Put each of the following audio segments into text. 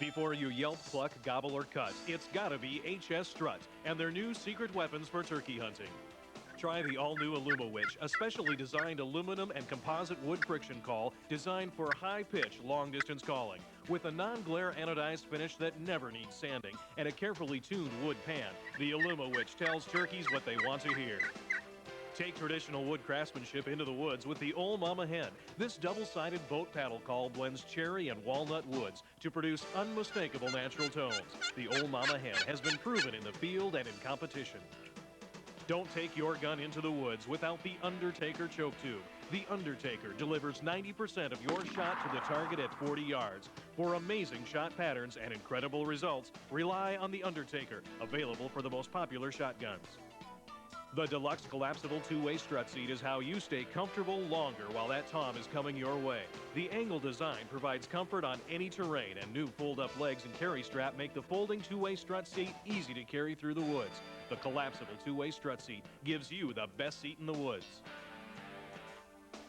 Before you yelp, cluck, gobble, or cut, it's gotta be HS Strut and their new secret weapons for turkey hunting. Try the all-new Illumawitch, a specially designed aluminum and composite wood friction call designed for high-pitch, long-distance calling. With a non-glare anodized finish that never needs sanding and a carefully tuned wood pan, the Illumawitch tells turkeys what they want to hear. Take traditional wood craftsmanship into the woods with the Ol' Mama Hen. This double-sided boat paddle call blends cherry and walnut woods to produce unmistakable natural tones. The Ol' Mama Hen has been proven in the field and in competition. Don't take your gun into the woods without the Undertaker choke tube. The Undertaker delivers 90% of your shot to the target at 40 yards. For amazing shot patterns and incredible results, rely on the Undertaker, available for the most popular shotguns. The deluxe collapsible two-way strut seat is how you stay comfortable longer while that tom is coming your way. The angle design provides comfort on any terrain, and new fold-up legs and carry strap make the folding two-way strut seat easy to carry through the woods. The collapsible two-way strut seat gives you the best seat in the woods.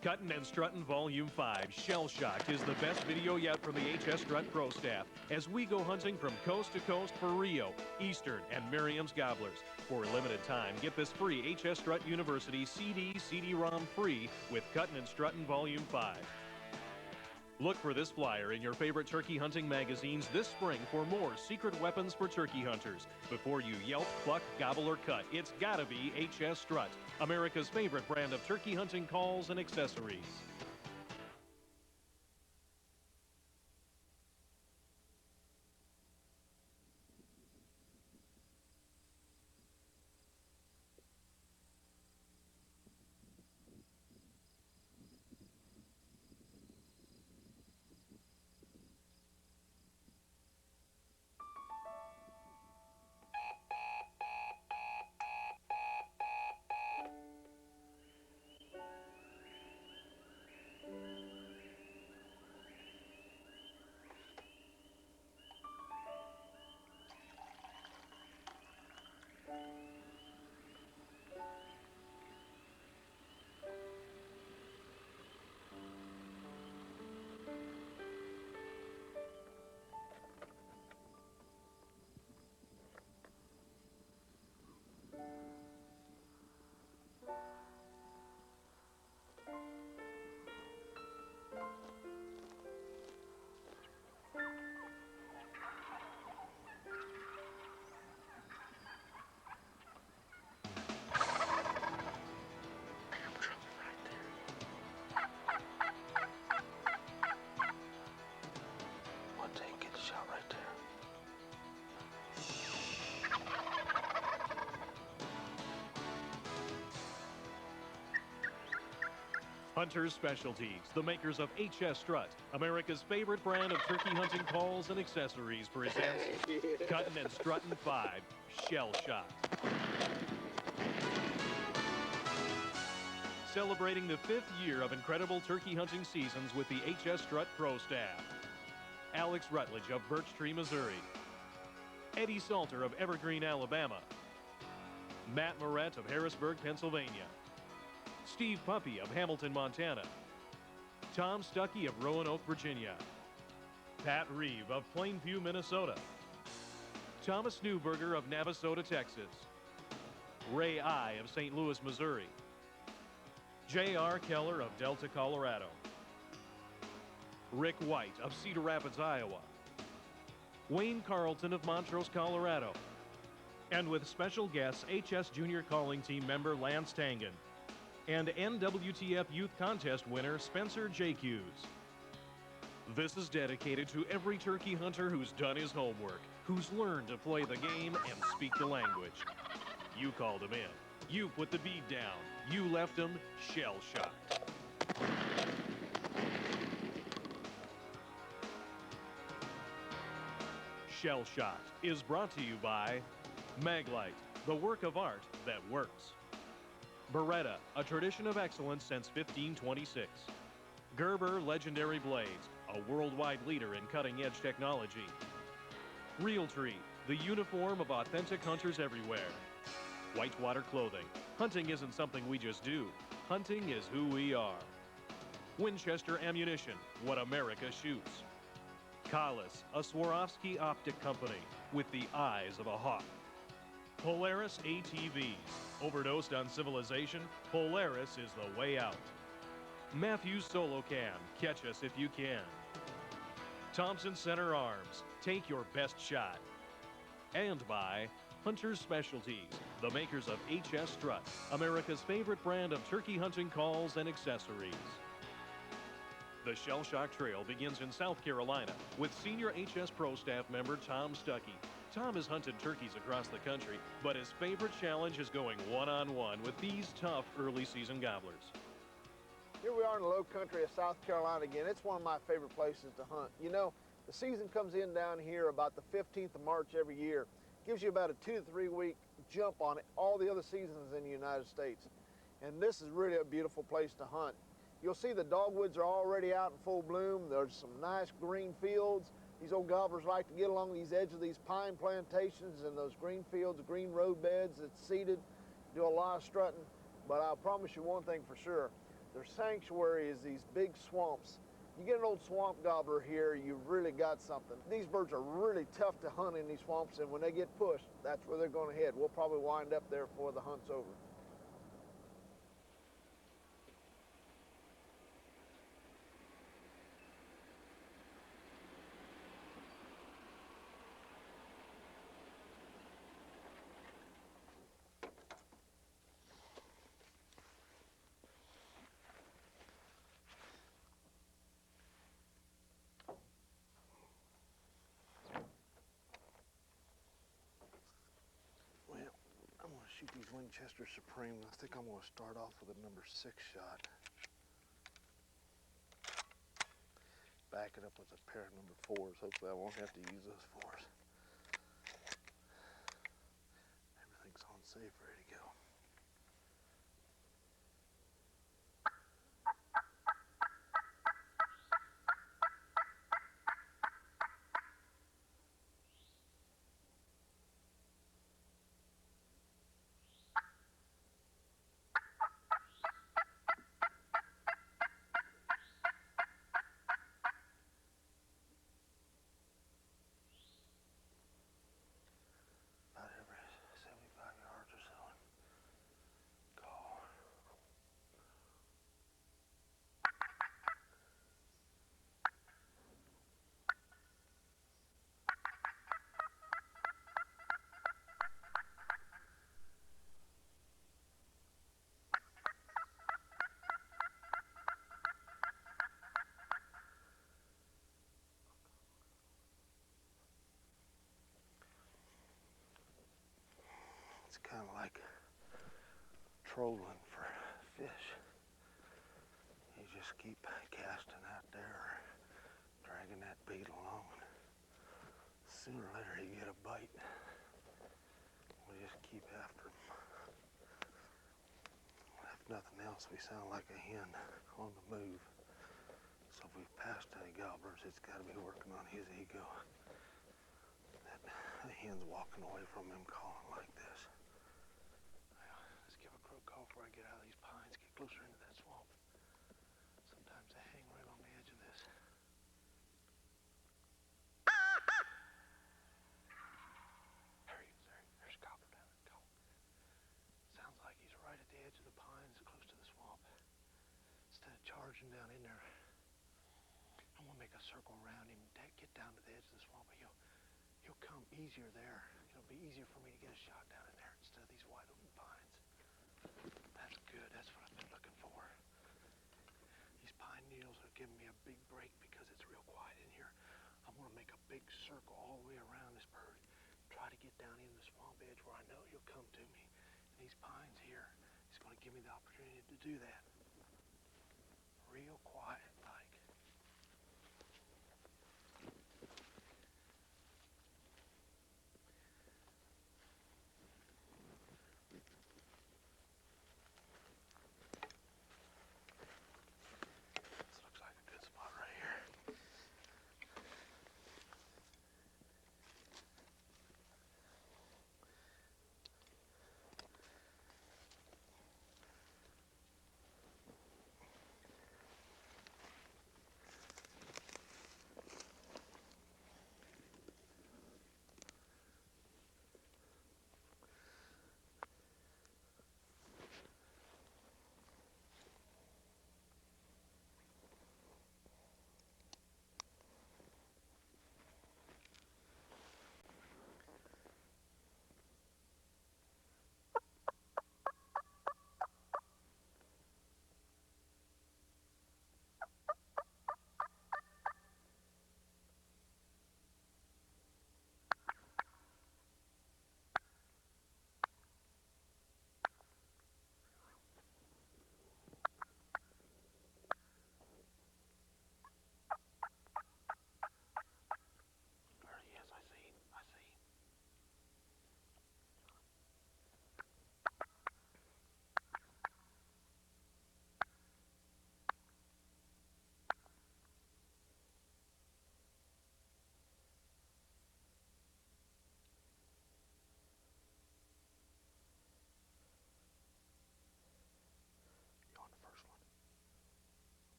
Cutt'n Strutt'n Volume 5, Shell-Shocked, is the best video yet from the HS Strut Pro staff as we go hunting from coast to coast for Rio, Eastern, and Merriam's Gobblers. For a limited time, get this free HS Strut University CD-ROM free with Cutt'n Strutt'n Volume 5. Look for this flyer in your favorite turkey hunting magazines this spring for more secret weapons for turkey hunters. Before you yelp, cluck, gobble, or cut, it's gotta be HS Strut, America's favorite brand of turkey hunting calls and accessories. Hunter's Specialties, the makers of HS Strut, America's favorite brand of turkey hunting calls and accessories, presents Cutt'n Strutt'n V, Shell-Shocked. Celebrating the 5th year of incredible turkey hunting seasons with the HS Strut Pro staff. Alex Rutledge of Birch Tree, Missouri. Eddie Salter of Evergreen, Alabama. Matt Moret of Harrisburg, Pennsylvania. Steve Puppy of Hamilton, Montana. Tom Stuckey of Roanoke, Virginia. Pat Reeve of Plainview, Minnesota. Thomas Newberger of Navasota, Texas. Ray I of St. Louis, Missouri. J.R. Keller of Delta, Colorado. Rick White of Cedar Rapids, Iowa. Wayne Carlton of Montrose, Colorado. And with special guests, HS Junior Calling Team member Lance Tangen. And NWTF Youth Contest winner Spencer Jacques. This is dedicated to every turkey hunter who's done his homework, who's learned to play the game and speak the language. You called him in. You put the bead down. You left him shell-shocked. Shell-Shocked is brought to you by Maglite, the work of art that works. Beretta, a tradition of excellence since 1526. Gerber Legendary Blades, a worldwide leader in cutting-edge technology. Realtree, the uniform of authentic hunters everywhere. Whitewater Clothing. Hunting isn't something we just do. Hunting is who we are. Winchester Ammunition, what America shoots. Collis, a Swarovski optic company with the eyes of a hawk. Polaris ATVs. Overdosed on civilization? Polaris is the way out. Matthews Solo Cam. Catch us if you can. Thompson Center Arms. Take your best shot. And by Hunter's Specialties, the makers of HS Strut, America's favorite brand of turkey hunting calls and accessories. The Shell Shock Trail begins in South Carolina with senior HS Pro staff member Tom Stuckey. Tom has hunted turkeys across the country, but his favorite challenge is going one-on-one with these tough early season gobblers. Here we are in the low country of South Carolina again. It's one of my favorite places to hunt. You know, the season comes in down here about the 15th of March every year. Gives you about a 2 to 3 week jump on all the other seasons in the United States. And this is really a beautiful place to hunt. You'll see the dogwoods are already out in full bloom. There's some nice green fields. These old gobblers like to get along these edges of these pine plantations and those green fields, green road beds that's seeded, do a lot of strutting. But I'll promise you one thing for sure. Their sanctuary is these big swamps. You get an old swamp gobbler here, you've really got something. These birds are really tough to hunt in these swamps, and when they get pushed, that's where they're going to head. We'll probably wind up there before the hunt's over. Shoot these Winchester Supreme. I think I'm going to start off with a number 6 shot. Back it up with a pair of number 4s. Hopefully I won't have to use those 4s. Everything's on safe, ready to go. It's kind of like trolling for fish. You just keep casting out there, dragging that bait along. Sooner or later you get a bite. We just keep after them. If nothing else, we sound like a hen on the move. So if we've passed any gobblers, it's got to be working on his ego. That hen's walking away from him calling like this. Let's give a crow call before I get out of these pines, get closer into that swamp. Sometimes they hang right on the edge of this. There he is, there's a gobbler down there. Go. Sounds like he's right at the edge of the pines, close to the swamp. Instead of charging down in there, I'm gonna make a circle around him, get down to the edge of the swamp, but he'll come easier there. It'll be easier for me to get a shot down in there instead of these wide open pines. That's good, that's what I've been looking for. These pine needles are giving me a big break because it's real quiet in here. I'm gonna make a big circle all the way around this bird, try to get down in the swamp edge where I know he'll come to me. And these pines here is gonna give me the opportunity to do that. Real quiet like.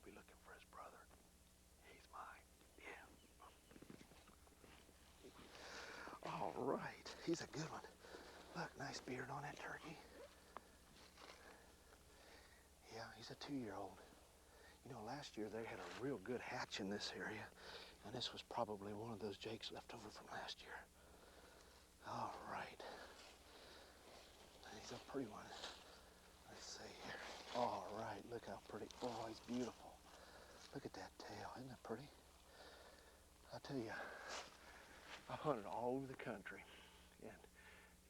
be looking for his brother. He's mine. Yeah. All right. He's a good one. Look, nice beard on that turkey. Yeah, he's a 2-year-old. You know, last year they had a real good hatch in this area, and this was probably one of those jakes left over from last year. All right. He's a pretty one. Let's see here. All right, look how pretty. Oh, he's beautiful. Look at that tail. Isn't that pretty? I tell you, I've hunted all over the country, and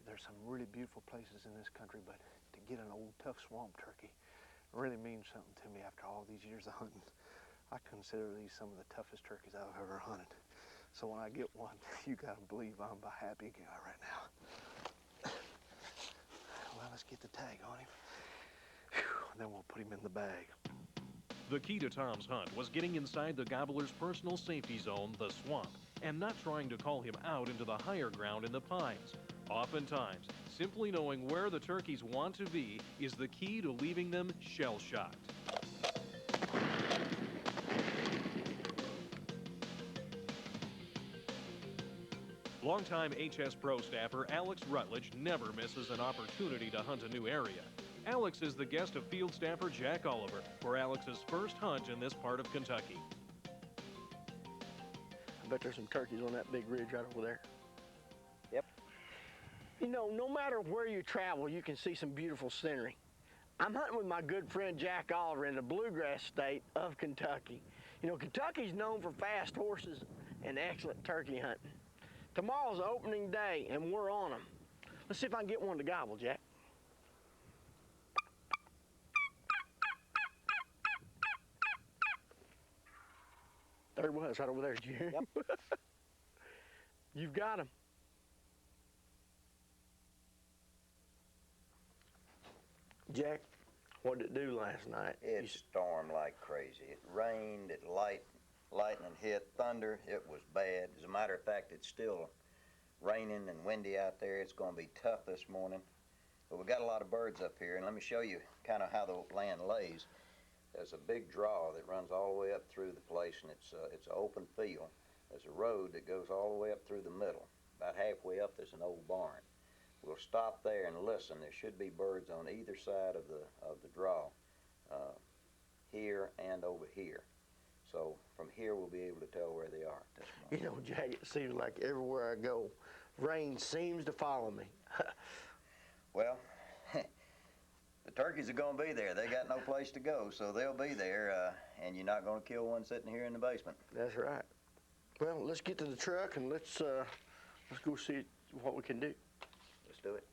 there's some really beautiful places in this country, but to get an old tough swamp turkey really means something to me after all these years of hunting. I consider these some of the toughest turkeys I've ever hunted. So when I get one, you gotta believe I'm a happy guy right now. Well, let's get the tag on him. Whew, and then we'll put him in the bag. The key to Tom's hunt was getting inside the gobbler's personal safety zone, the swamp, and not trying to call him out into the higher ground in the pines. Oftentimes, simply knowing where the turkeys want to be is the key to leaving them shell-shocked. Longtime HS Pro staffer Alex Rutledge never misses an opportunity to hunt a new area. Alex is the guest of field staffer Jack Oliver for Alex's first hunt in this part of Kentucky. I bet there's some turkeys on that big ridge right over there. Yep. You know, no matter where you travel, you can see some beautiful scenery. I'm hunting with my good friend Jack Oliver in the bluegrass state of Kentucky. You know, Kentucky's known for fast horses and excellent turkey hunting. Tomorrow's opening day, and we're on them. Let's see if I can get one to gobble, Jack. There he was, right over there, did you hear him? Yep. You've got him. Jack, what did it do last night? It stormed like crazy. It rained, lightning hit, thunder. It was bad. As a matter of fact, it's still raining and windy out there. It's going to be tough this morning. But we got a lot of birds up here, and let me show you kind of how the land lays. There's a big draw that runs all the way up through the place, and it's an open field. There's a road that goes all the way up through the middle. About halfway up, there's an old barn. We'll stop there and listen. There should be birds on either side of the draw, here and over here. So from here, we'll be able to tell where they are this morning. You know, Jack, it seems like everywhere I go, rain seems to follow me. Well, the turkeys are going to be there. They got no place to go, so they'll be there, and you're not going to kill one sitting here in the basement. That's right. Well, let's get to the truck and let's go see what we can do. Let's do it.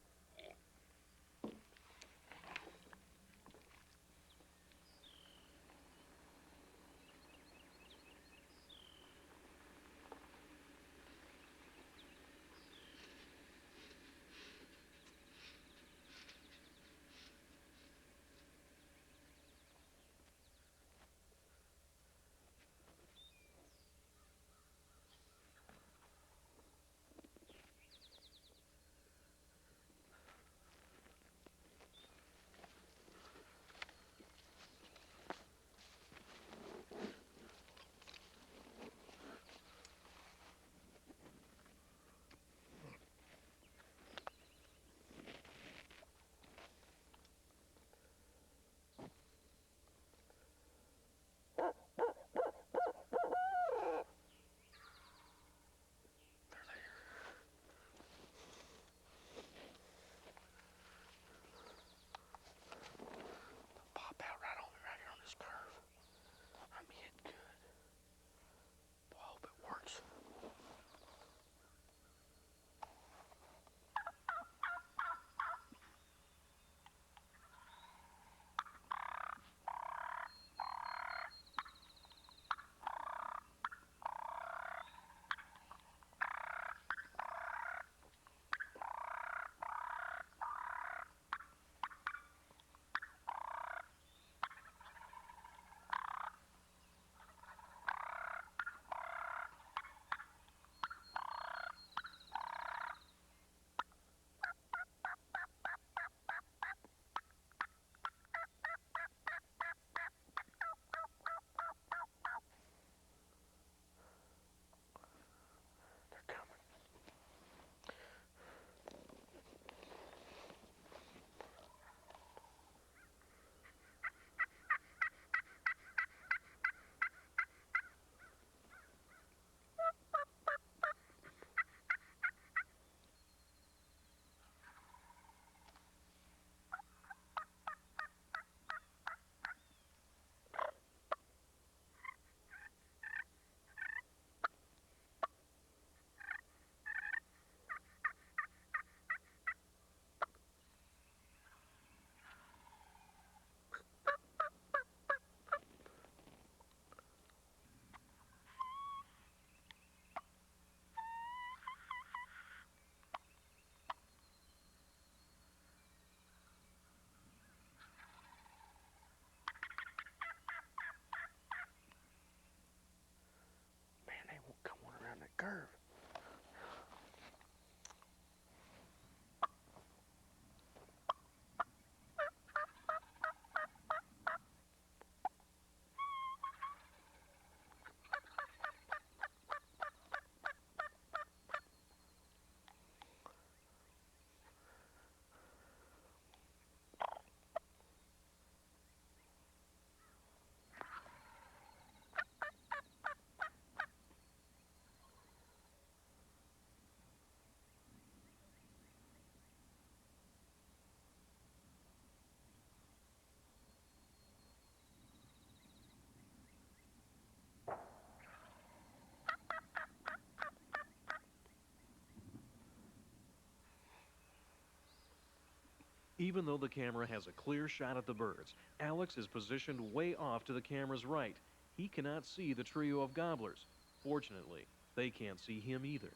Even though the camera has a clear shot at the birds, Alex is positioned way off to the camera's right. He cannot see the trio of gobblers. Fortunately, they can't see him either.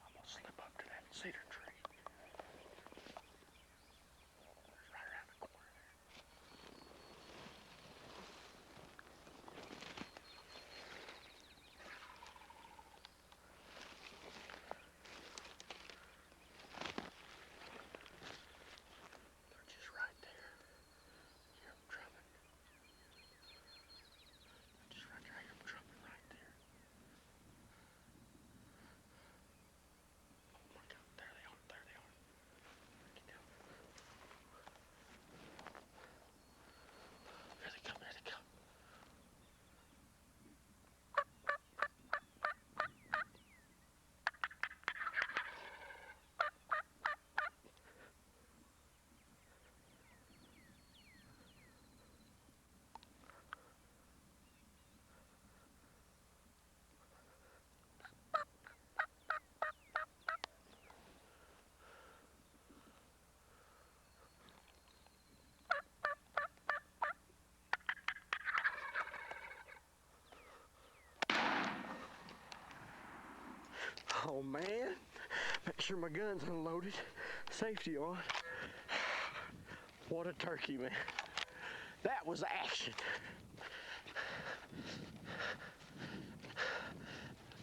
I'm gonna slip up to that cedar tree. It's right around the corner there. They're just right there. Hear them drumming. They're just right there. I hear them drumming right there. Oh my God, there they are, there they are. Get down. Here they come, here they come. Oh man, make sure my gun's unloaded, safety on. What a turkey, man. That was action.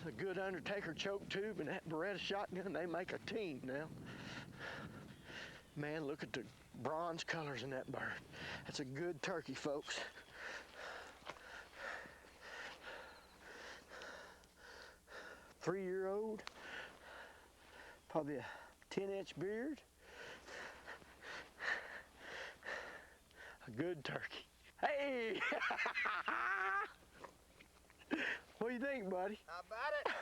A good Undertaker choke tube and that Beretta shotgun, they make a team now. Man, look at the bronze colors in that bird. That's a good turkey, folks. Three-year-old, probably a 10-inch beard. A good turkey. Hey! What do you think, buddy? How about it?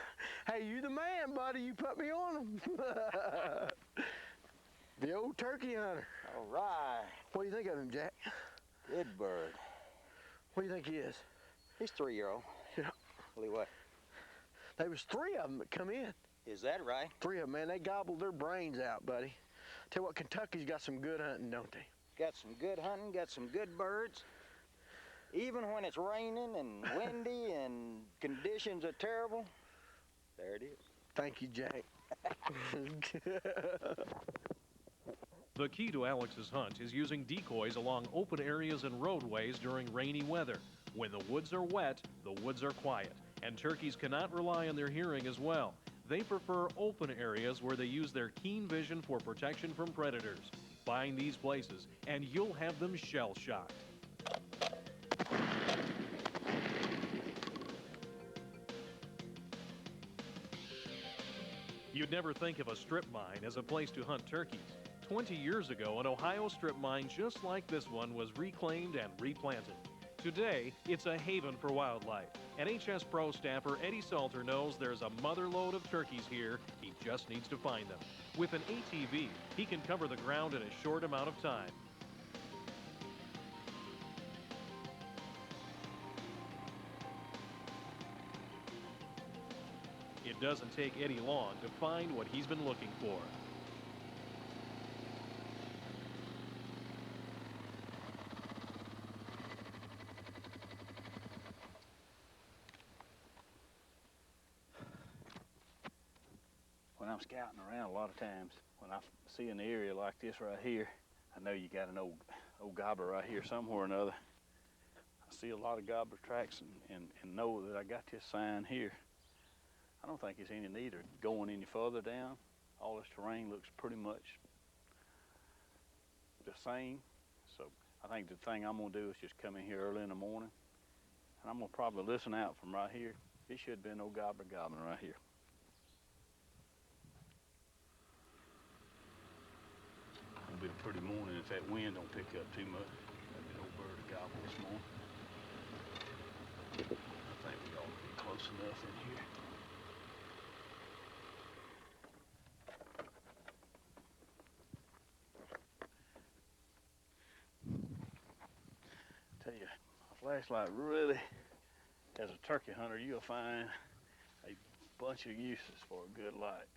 Hey, you the man, buddy. You put me on him. The old turkey hunter. All right. What do you think of him, Jack? Good bird. What do you think he is? He's 3-year-old. Yeah. Tell you what. There was 3 of them that come in. Is that right? 3 of them, man. They gobbled their brains out, buddy. Tell you what, Kentucky's got some good hunting, don't they? Got some good hunting, got some good birds. Even when it's raining and windy and conditions are terrible, there it is. Thank you, Jack. The key to Alex's hunt is using decoys along open areas and roadways during rainy weather. When the woods are wet, the woods are quiet, and turkeys cannot rely on their hearing as well. They prefer open areas where they use their keen vision for protection from predators. Find these places, and you'll have them shell-shocked. You'd never think of a strip mine as a place to hunt turkeys. 20 years ago, an Ohio strip mine just like this one was reclaimed and replanted. Today, it's a haven for wildlife, and HS Pro staffer Eddie Salter knows there's a motherlode of turkeys here. He just needs to find them. With an ATV, he can cover the ground in a short amount of time. It doesn't take Eddie long to find what he's been looking for. When I'm scouting around, a lot of times when I see an area like this right here, I know you got an old gobbler right here somewhere or another. I see a lot of gobbler tracks and know that I got this sign here. I don't think it's any need of going any further down. All this terrain looks pretty much the same. So I think the thing I'm gonna do is just come in here early in the morning, and I'm gonna probably listen out from right here. It should be no gobbler gobbling right here. It'll be a pretty morning if that wind don't pick up too much. Maybe an old bird to gobble this morning. I think we ought to be close enough in here. Tell you, my flashlight really as a turkey hunter, you'll find a bunch of uses for a good light.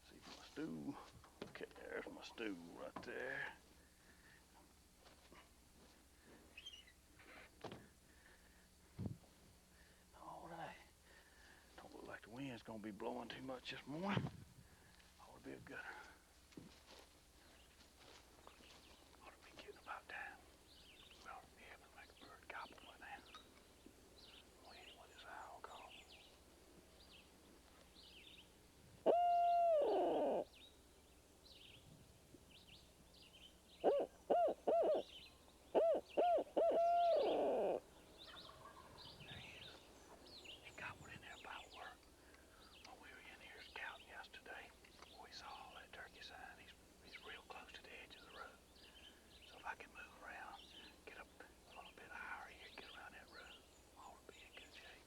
See my stew. Okay, there's my stew right there. All right. Don't look like the wind's gonna be blowing too much this morning. Ought to be a gooder. Ought to be getting about time. We ought to be able to make a bird gobble by now. Wait, what is owl called? There he is. He gobbled in there about work. When we were in here scouting yesterday, we saw all that turkey sign. He's real close to the edge of the road. So if I can move around, get up a little bit higher here, get around that road, I ought to be in good shape.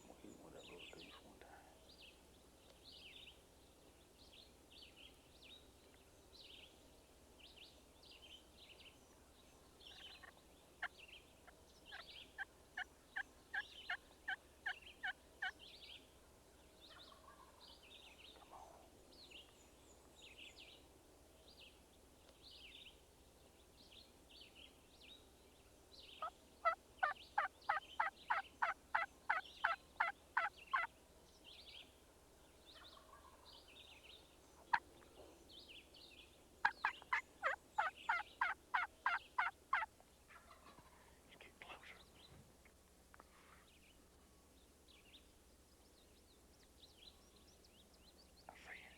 I'm gonna hit him with that little goose one time. Come on. He's getting closer. I see him.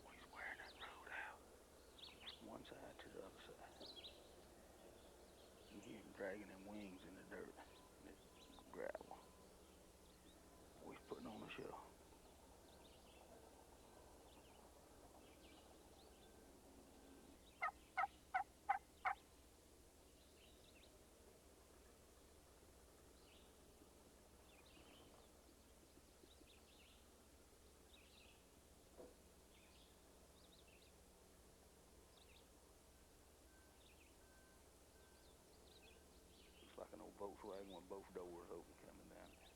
Boy, he's wearing that road out. From one side to the other side. You hear him dragging them wings in the dirt, in the gravel. Boy, he's putting on a show. Looks like an old Volkswagen with both doors open coming down there.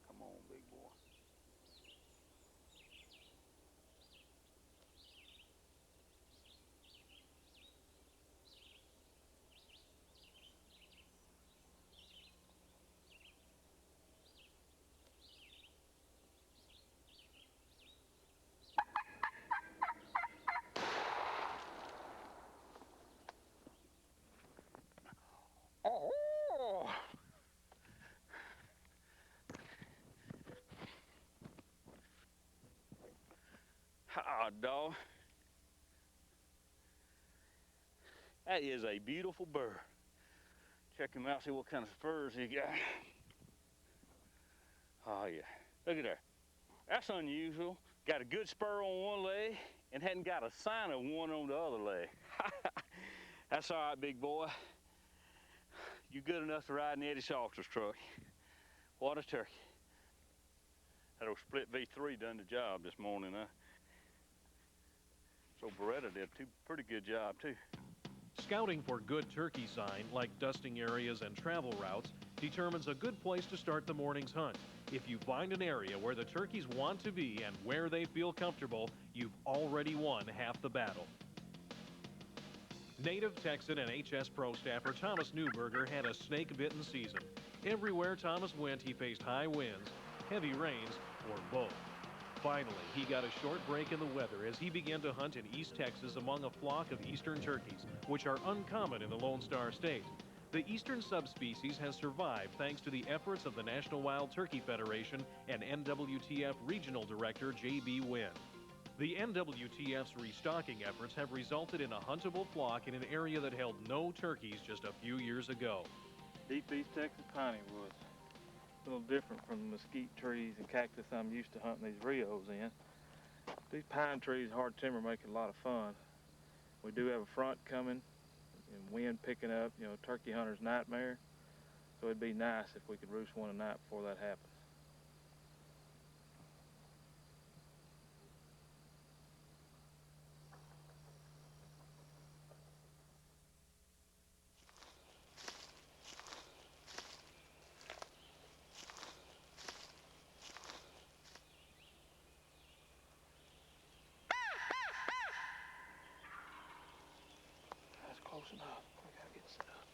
Come on, big boy. Oh! Ah, dog. That is a beautiful bird. Check him out, see what kind of spurs he got. Oh, yeah. Look at there. That's unusual. Got a good spur on one leg and hadn't got a sign of one on the other leg. That's all right, big boy. You good enough to ride in Eddie Salter's truck. What a turkey. That old split V3 done the job this morning, huh? So Beretta did a pretty good job, too. Scouting for good turkey sign, like dusting areas and travel routes, determines a good place to start the morning's hunt. If you find an area where the turkeys want to be and where they feel comfortable, you've already won half the battle. Native Texan and HS Pro staffer Thomas Newberger had a snake-bitten season. Everywhere Thomas went, he faced high winds, heavy rains, or both. Finally, he got a short break in the weather as he began to hunt in East Texas among a flock of eastern turkeys, which are uncommon in the Lone Star State. The eastern subspecies has survived thanks to the efforts of the National Wild Turkey Federation and NWTF Regional Director J.B. Wynn. The NWTF's restocking efforts have resulted in a huntable flock in an area that held no turkeys just a few years ago. Deep East Texas piney woods. A little different from the mesquite trees and cactus I'm used to hunting these Rios in. These pine trees, hard timber, make it a lot of fun. We do have a front coming and wind picking up, you know, turkey hunter's nightmare. So it'd be nice if we could roost one a night before that happens. That's close enough. We gotta get set up.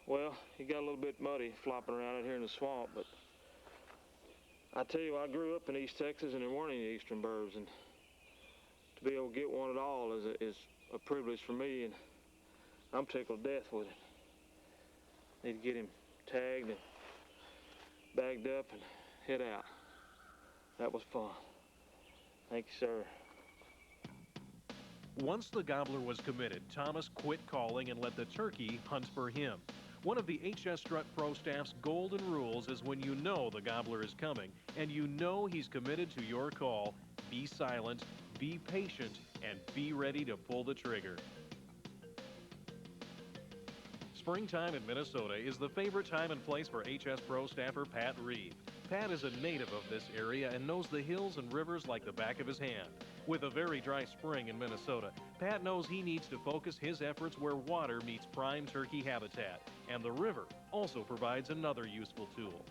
Well, he got a little bit muddy flopping around out here in the swamp, but I tell you, I grew up in East Texas and there weren't any eastern birds, and to be able to get one at all is a privilege for me, and I'm tickled to death with it. Need to get him tagged and bagged up and head out. That was fun. Thank you, sir. Once the gobbler was committed, Thomas quit calling and let the turkey hunt for him. One of the HS Strut Pro staff's golden rules is when you know the gobbler is coming and you know he's committed to your call, be silent, be patient, and be ready to pull the trigger. Springtime in Minnesota is the favorite time and place for HS Pro staffer Pat Reeve. Pat is a native of this area and knows the hills and rivers like the back of his hand. With a very dry spring in Minnesota, Pat knows he needs to focus his efforts where water meets prime turkey habitat, and the river also provides another useful tool.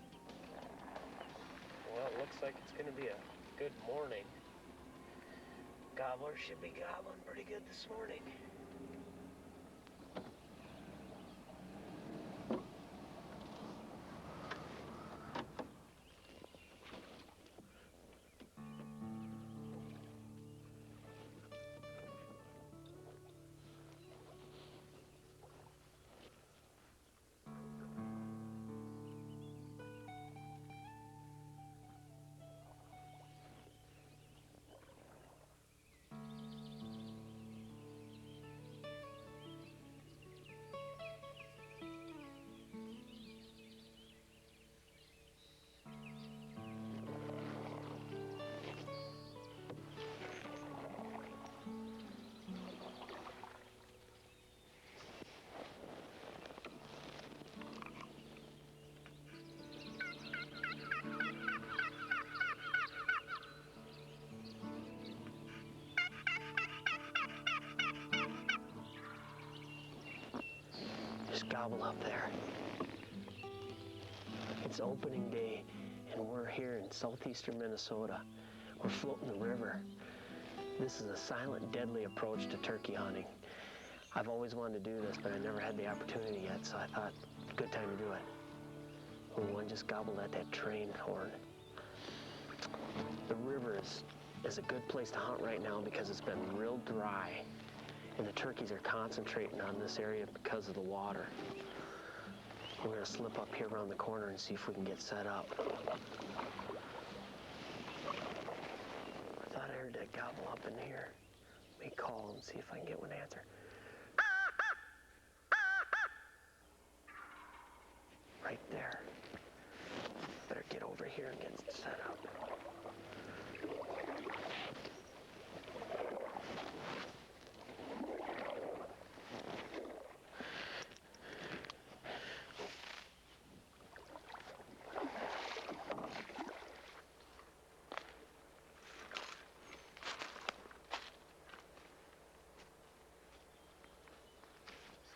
Well, it looks like it's going to be a good morning. Gobbler should be gobbling pretty good this morning. Just gobble up there. It's opening day, and we're here in southeastern Minnesota. We're floating the river. This is a silent, deadly approach to turkey hunting. I've always wanted to do this, but I never had the opportunity yet, so I thought, good time to do it. Oh, one just gobbled at that train horn. The river is a good place to hunt right now because it's been real dry, and the turkeys are concentrating on this area because of the water. We're gonna slip up here around the corner and see if we can get set up. I thought I heard that gobble up in here. Let me call and see if I can get one answer. Right there. Better get over here and get set up.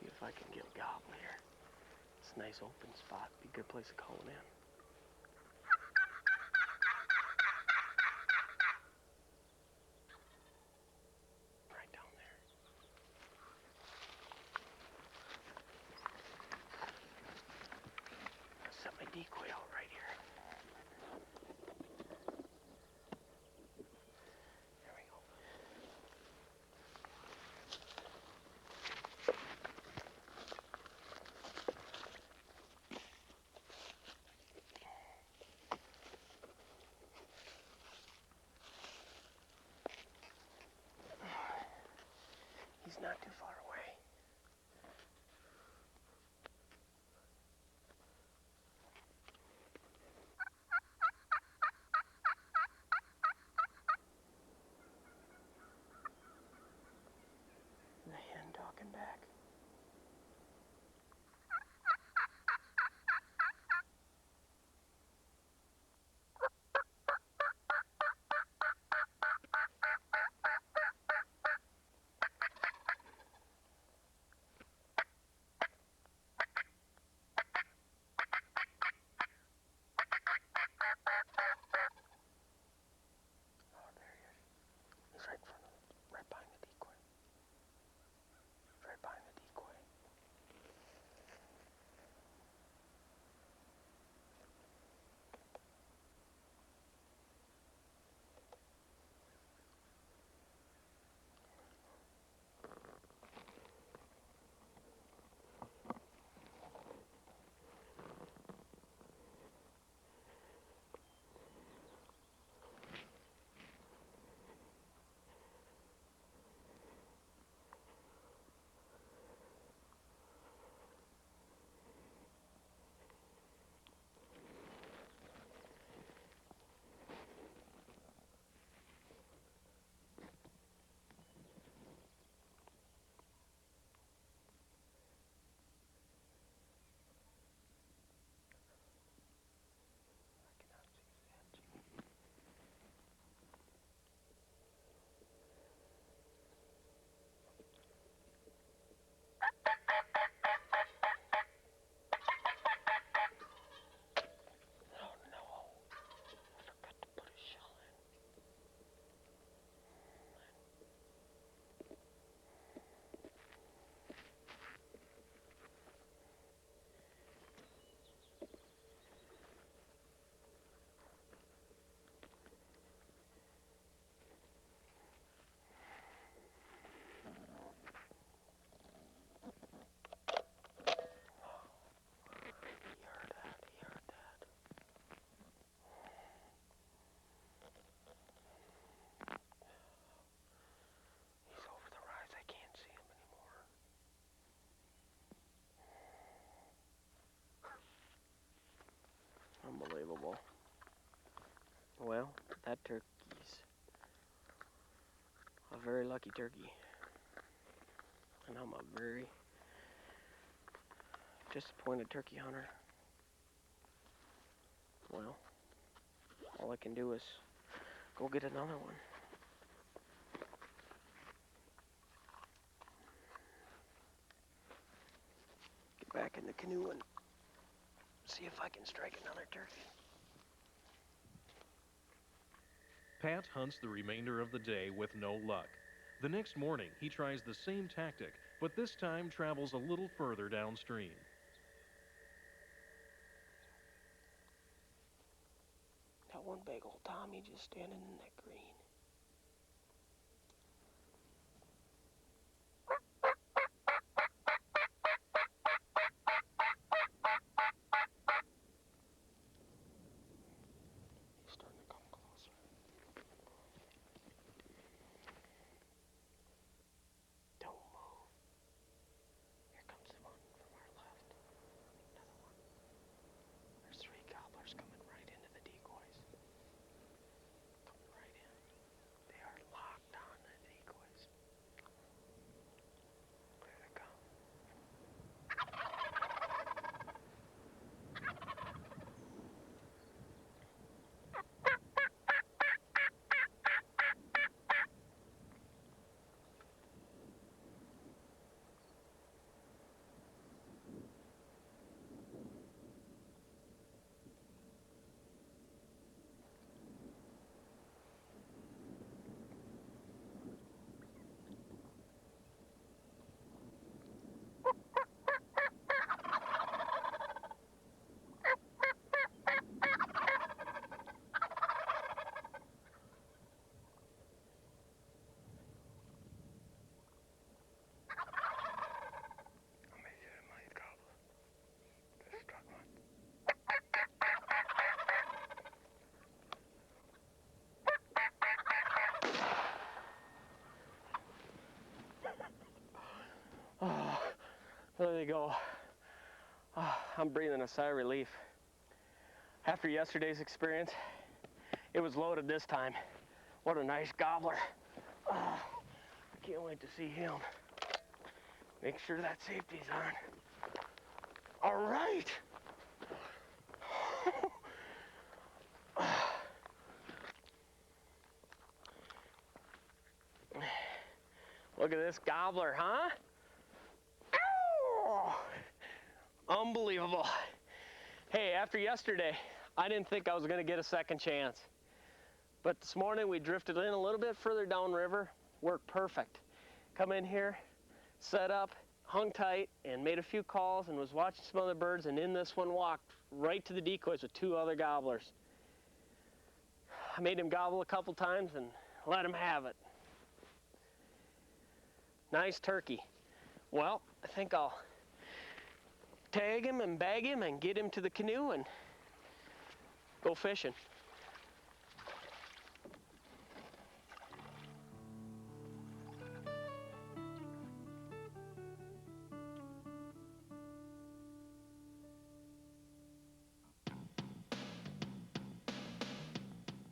See if I can get a gobble here. It's a nice open spot. Be a good place to call it in. Right down there. I'll set my decoy out right here. There we go. unbelievable. Well, that turkey's a very lucky turkey. And I'm a very disappointed turkey hunter. Well, all I can do is go get another one. Get back in the canoe and see if I can strike another turkey. Pat hunts the remainder of the day with no luck. The next morning, he tries the same tactic, but this time travels a little further downstream. Got one big old Tommy just standing in that green. He's starting to come closer. Don't move. Here comes the one from our left. Another one. There's 3 gobblers coming right into the decoys. Coming right in. They are locked on the decoys. There they come. Oh, there they go. Oh, I'm breathing a sigh of relief. After yesterday's experience, it was loaded this time. What a nice gobbler. Oh, I can't wait to see him. Make sure that safety's on. All right. Look at this gobbler, huh? Ow! Unbelievable. Hey, after yesterday, I didn't think I was going to get a second chance. But this morning we drifted in a little bit further downriver, worked perfect. Come in here, set up, hung tight, and made a few calls and was watching some other birds, and in this one walked right to the decoys with 2 other gobblers. I made him gobble a couple times and let him have it. Nice turkey. Well, I think I'll tag him and bag him and get him to the canoe and go fishing.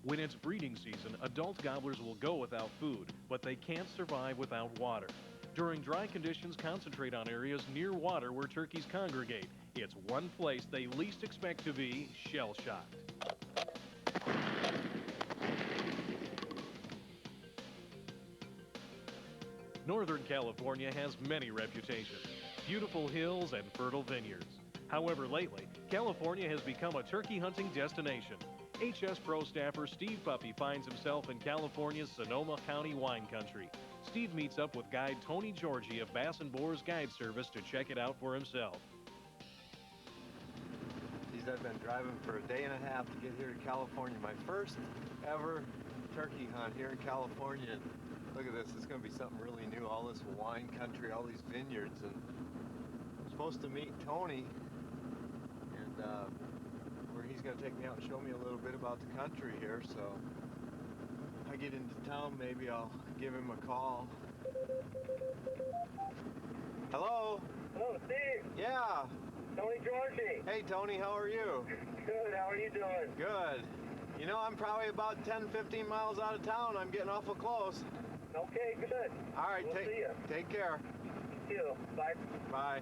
When it's breeding season, adult gobblers will go without food, but they can't survive without water. During dry conditions, concentrate on areas near water where turkeys congregate. It's one place they least expect to be shell-shocked. Northern California has many reputations, beautiful hills and fertile vineyards. However, lately, California has become a turkey hunting destination. HS Pro staffer Steve Puppy finds himself in California's Sonoma County wine country. Steve meets up with guide Tony Georgie of Bass & Boers Guide Service to check it out for himself. Geez, I've been driving for a day and a half to get here to California. My first ever turkey hunt here in California. And look at this, it's going to be something really new. All this wine country, all these vineyards. And I'm supposed to meet Tony, and where he's going to take me out and show me a little bit about the country here. So if I get into town, maybe I'll give him a call. Hello? Hello, Steve. Yeah. Tony Georgie. Hey, Tony, how are you? Good, how are you doing? Good. You know, I'm probably about 10, 15 miles out of town. I'm getting awful close. Okay, good. All right, We'll see you. take care. You too. Bye. Bye.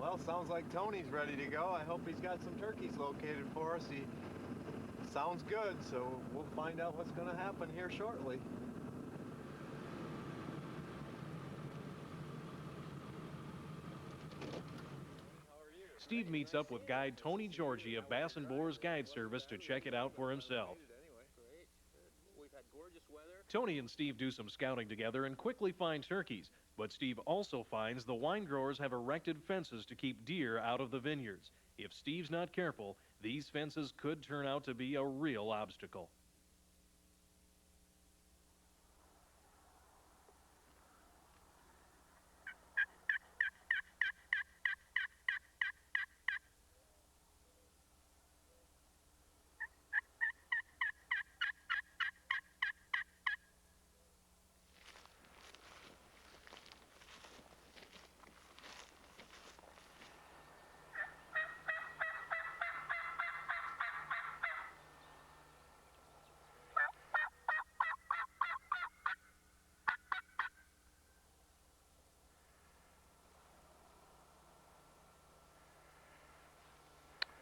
Well, sounds like Tony's ready to go. I hope he's got some turkeys located for us. He sounds good, so we'll find out what's going to happen here shortly. Steve meets up with guide Tony Georgie of Bass and Boers Guide Service to check it out for himself. Tony and Steve do some scouting together and quickly find turkeys, but Steve also finds the wine growers have erected fences to keep deer out of the vineyards. If Steve's not careful, these fences could turn out to be a real obstacle.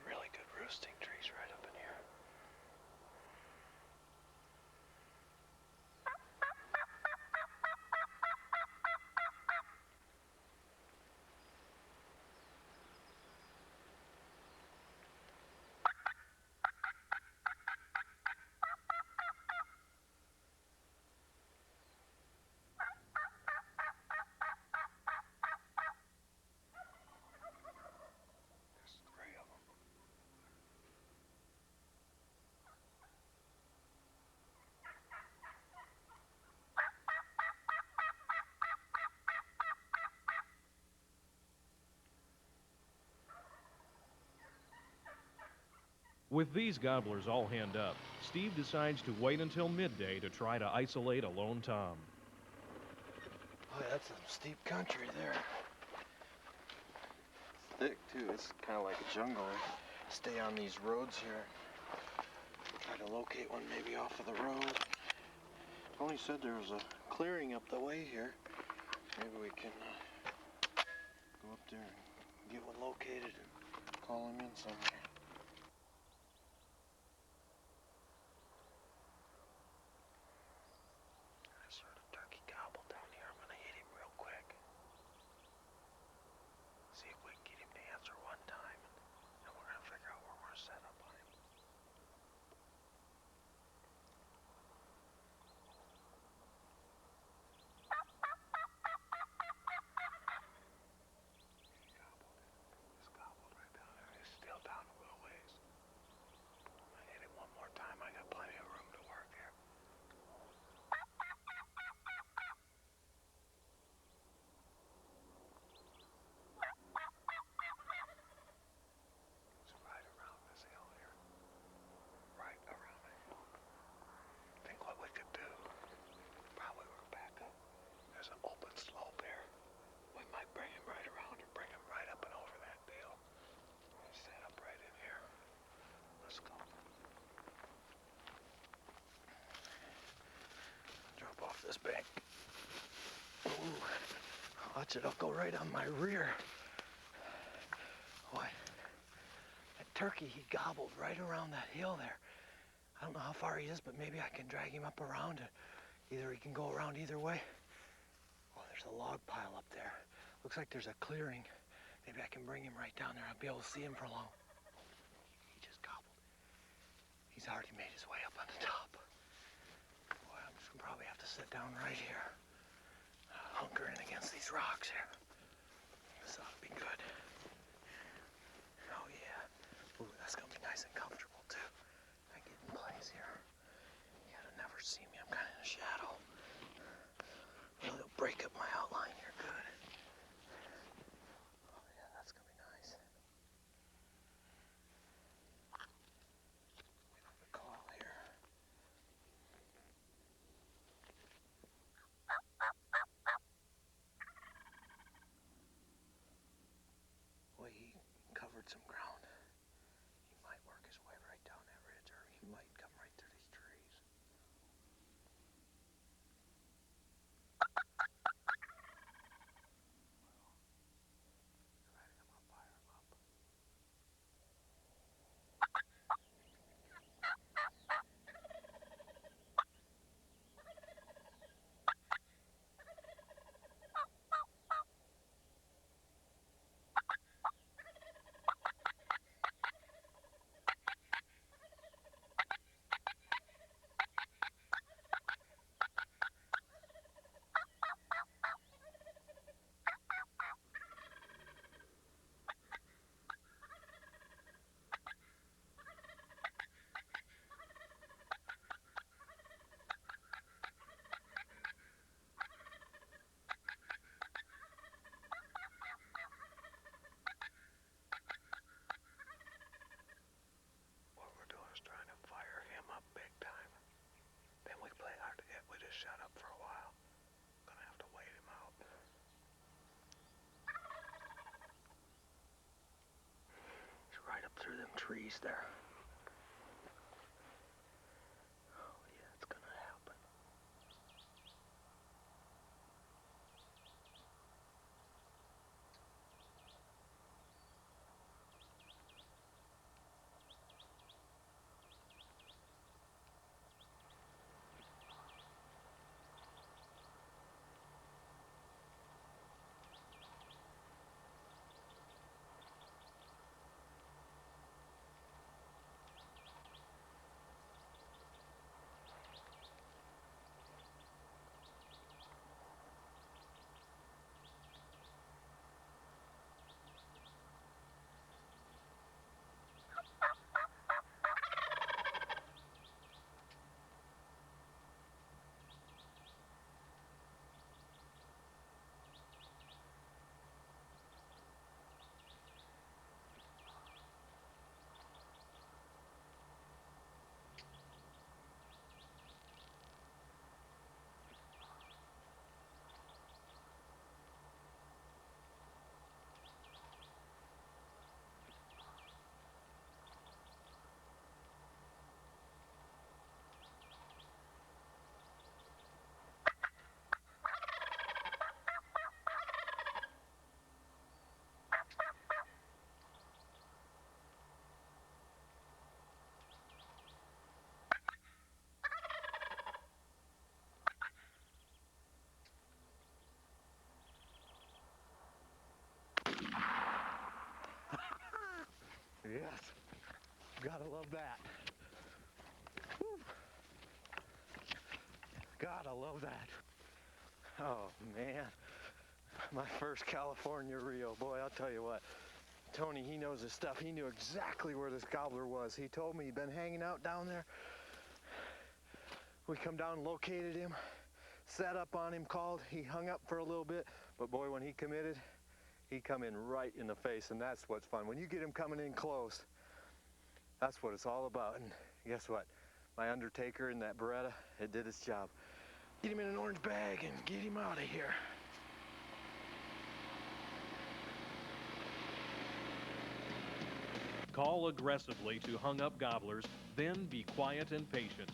Really good roosting trees right up in here. There's 3 of them. With these gobblers all hand up, Steve decides to wait until midday to try to isolate a lone tom. Oh, that's some steep country there. It's thick too. It's kind of like a jungle. Stay on these roads here. Try to locate one maybe off of the road. Tony said there was a clearing up the way here. Maybe we can go up there and get one located and call him in somewhere. There's sort of turkey gobble down here. I'm gonna hit him real quick. See if we can get him to answer one time, and we're gonna figure out where we're set up on him. He gobbled it. Just gobbled right down there. He's still down a little ways. I'm gonna hit him one more time. I got plenty of room to work here. It's right around this hill here. Right around the hill. Think what we could do. Probably work back up. There's an open slope here. We might bring him right around or bring him right up and over that deal. Set up right in here. Let's go. Drop off this bank. Ooh. Watch it, I'll go right on my rear. Boy, that turkey, he gobbled right around that hill there. I don't know how far he is, but maybe I can drag him up around it. Either he can go around either way. Oh, there's a log pile up there. Looks like there's a clearing. Maybe I can bring him right down there. I'll be able to see him for long. He just gobbled. He's already made his way up on the top. Boy, I'm just gonna probably have to sit down right here. Hunker in against these rocks here. This ought to be good. Oh yeah. Ooh, that's gonna be nice and comfortable too. I get in place here. You gotta never see me. I'm kind of in a shadow. Really, it'll break up my outline here good. Oh yeah, that's gonna be nice. Wait for the call here. some ground. He might work his way right down that ridge, or he might come right through these trees. What we're doing is trying to fire him up big time. Then we play hard to get. We just shut up for a while. Gonna have to wait him out. He's right up through them trees there. Oh yeah, it's gonna happen. Yes, gotta love that. Whew. Gotta love that. Oh man, my first California reel. Boy, I'll tell you what, Tony, he knows his stuff. He knew exactly where this gobbler was. He told me he'd been hanging out down there. We come down, located him, set up on him, called. He hung up for a little bit, but boy, when he committed, he come in right in the face, and that's what's fun. When you get him coming in close, that's what it's all about. And guess what? My Undertaker and that Beretta, it did its job. Get him in an orange bag and get him out of here. Call aggressively to hung up gobblers, then be quiet and patient.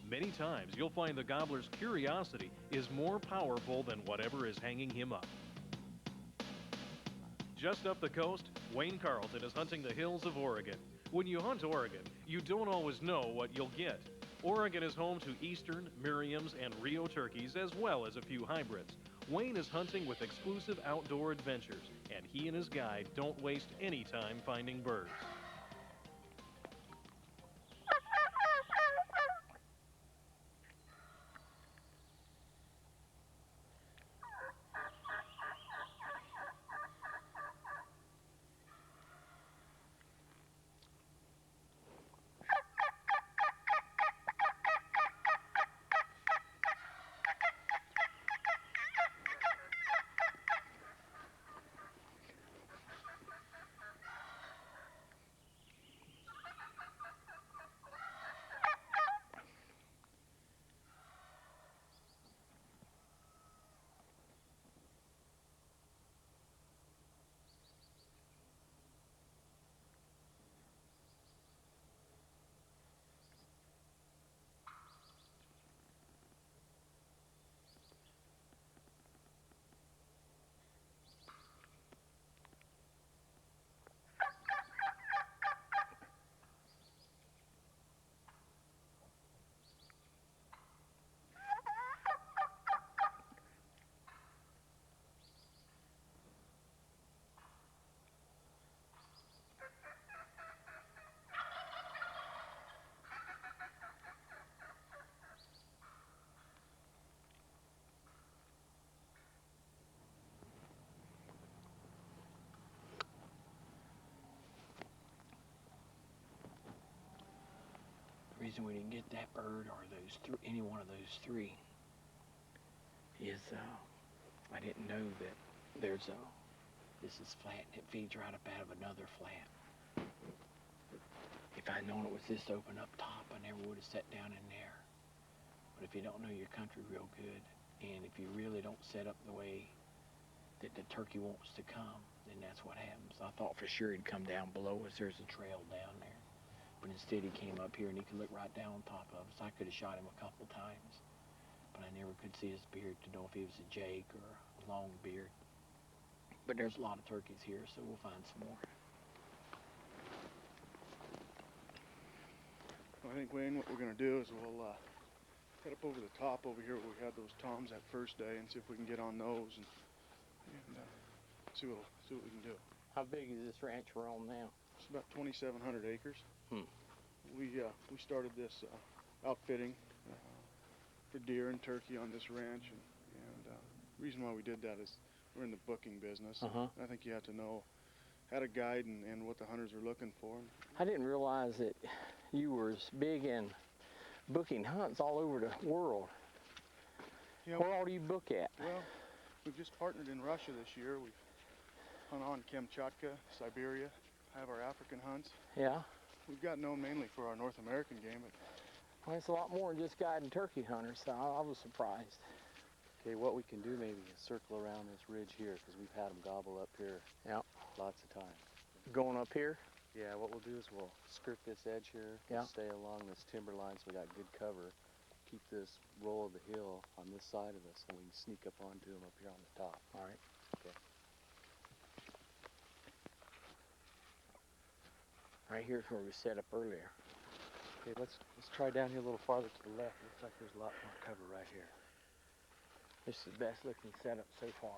Many times you'll find the gobbler's curiosity is more powerful than whatever is hanging him up. Just up the coast, Wayne Carlton is hunting the hills of Oregon. When you hunt Oregon, you don't always know what you'll get. Oregon is home to Eastern, Merriam's, and Rio turkeys, as well as a few hybrids. Wayne is hunting with exclusive outdoor adventures, and he and his guide don't waste any time finding birds. reason we didn't get that bird or any one of those three is I didn't know that this is flat and it feeds right up out of another flat. If I'd known it was this open up top, I never would have sat down in there. But if you don't know your country real good, and if you really don't set up the way that the turkey wants to come, then that's what happens. I thought for sure he'd come down below us. There's a trail down there. But instead he came up here and he could look right down on top of us. I could have shot him a couple times, but I never could see his beard to know if he was a Jake or a long beard. But there's a lot of turkeys here, so we'll find some more. I think, Wayne, what we're going to do is we'll head up over the top over here where we had those toms that first day and see if we can get on those and see what we can do. How big is this ranch we're on now? It's about 2,700 acres. Hmm. We started this outfitting for deer and turkey on this ranch, and the reason why we did that is we're in the booking business. I think you have to know how to guide and what the hunters are looking for. I didn't realize that you were as big in booking hunts all over the world. You know, where all do you book at? Well, we've just partnered in Russia this year. We've hunt on Kamchatka, Siberia, have our African hunts. Yeah. We've got known mainly for our North American game, but well, it's a lot more than just guiding turkey hunters, so I was surprised. Okay, what we can do maybe is circle around this ridge here, because we've had them gobble up here lots of times. Going up here? Yeah, what we'll do is we'll skirt this edge here, stay along this timber line so we got good cover, keep this roll of the hill on this side of us, and we can sneak up onto them up here on the top. All right. Okay. Right here's where we set up earlier. Okay, let's try down here a little farther to the left. Looks like there's a lot more cover right here. This is the best looking setup so far.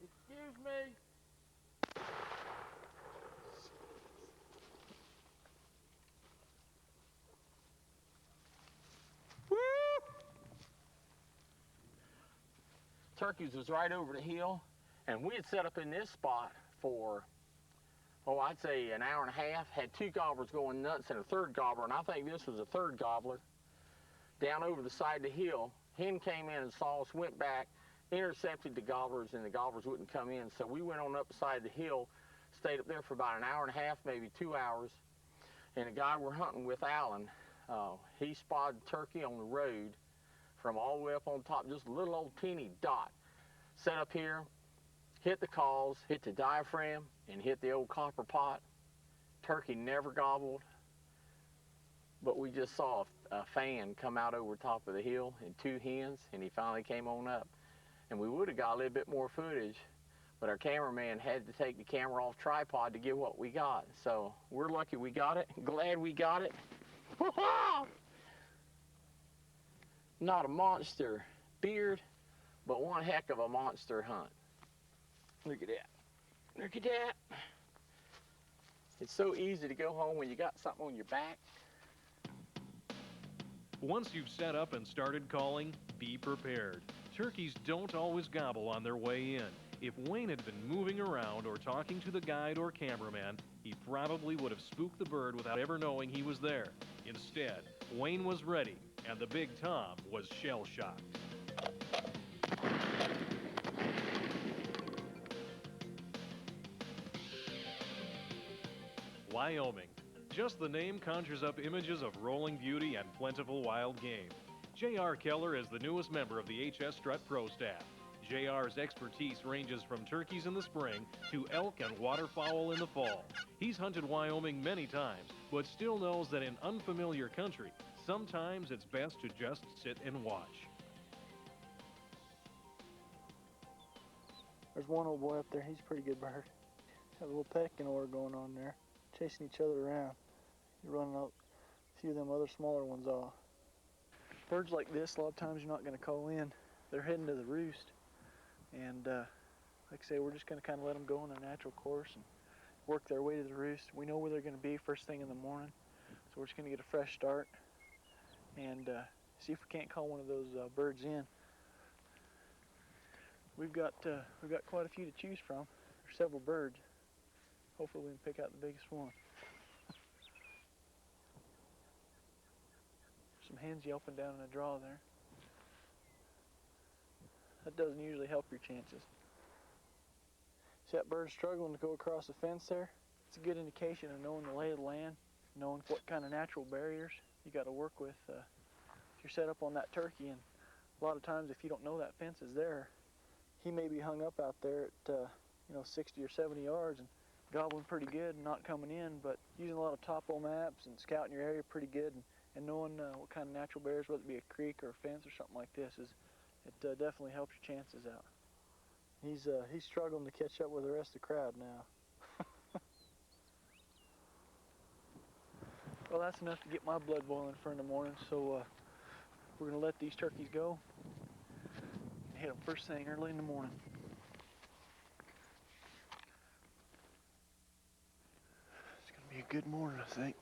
Excuse me. Woo! Turkeys was right over the hill, and we had set up in this spot for, I'd say an hour and a half. Had two gobblers going nuts and a third gobbler, and I think this was a third gobbler. Down over the side of the hill, hen came in and saw us, went back, intercepted the gobblers, and the gobblers wouldn't come in. So we went on up the side of the hill, stayed up there for about an hour and a half, maybe 2 hours. And the guy we're hunting with, Alan, he spotted turkey on the road from all the way up on top, just a little old teeny dot. Set up here, hit the calls, hit the diaphragm, and hit the old copper pot. Turkey never gobbled, but we just saw a fan come out over top of the hill and two hens, and he finally came on up. And we would have got a little bit more footage, but our cameraman had to take the camera off tripod to get what we got. So we're lucky we got it, glad we got it. Not a monster beard, but one heck of a monster hunt. Look at that. Look at that. It's so easy to go home when you got something on your back. Once you've set up and started calling, be prepared. Turkeys don't always gobble on their way in. If Wayne had been moving around or talking to the guide or cameraman, he probably would have spooked the bird without ever knowing he was there. Instead, Wayne was ready, and the big Tom was shell-shocked. Wyoming. Just the name conjures up images of rolling beauty and plentiful wild game. J.R. Keller is the newest member of the H.S. Strutt Pro staff. J.R.'s expertise ranges from turkeys in the spring to elk and waterfowl in the fall. He's hunted Wyoming many times, but still knows that in unfamiliar country, sometimes it's best to just sit and watch. There's one old boy up there, he's a pretty good bird. Got a little pecking order going on there, chasing each other around. You're running a few of them other smaller ones off. Birds like this, a lot of times you're not going to call in. They're heading to the roost. And like I say, we're just going to kind of let them go on their natural course and work their way to the roost. We know where they're going to be first thing in the morning, so we're just going to get a fresh start and see if we can't call one of those birds in. We've got quite a few to choose from. There's several birds. Hopefully we can pick out the biggest one. Some hens yelping down in a draw there. That doesn't usually help your chances. See that bird struggling to go across the fence there? It's a good indication of knowing the lay of the land, knowing what kind of natural barriers you got to work with if you're set up on that turkey. And a lot of times if you don't know that fence is there, he may be hung up out there at 60 or 70 yards and gobbling pretty good and not coming in, but using a lot of topo maps and scouting your area pretty good and knowing what kind of natural barriers, whether it be a creek or a fence or something like this, it definitely helps your chances out. He's struggling to catch up with the rest of the crowd now. Well, that's enough to get my blood boiling for in the morning, so we're going to let these turkeys go and hit them first thing early in the morning. It's going to be a good morning, I think.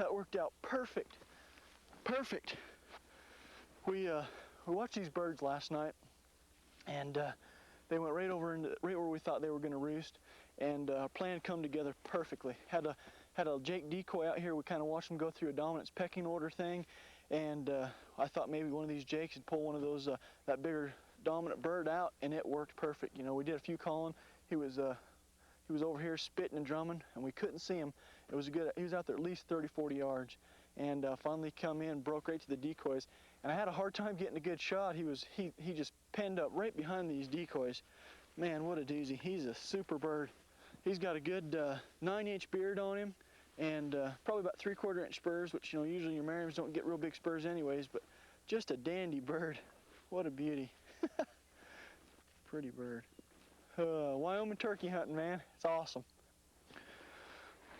that worked out perfect. Perfect. We watched these birds last night, and they went right over into right where we thought they were going to roost, and our plan come together perfectly. Had a Jake decoy out here. We kind of watched them go through a dominance pecking order thing, and I thought maybe one of these Jakes would pull one of those that bigger dominant bird out, and it worked perfect. You know, we did a few calling. He was over here spitting and drumming, and we couldn't see him. It was good. He was out there at least 30, 40 yards, and finally come in, broke right to the decoys. And I had a hard time getting a good shot. He just penned up right behind these decoys. Man, what a doozy. He's a super bird. He's got a good 9-inch beard on him, and probably about 3/4 inch spurs, which, you know, usually your Merriams don't get real big spurs anyways, but just a dandy bird. What a beauty. Pretty bird. Wyoming turkey hunting, man. It's awesome.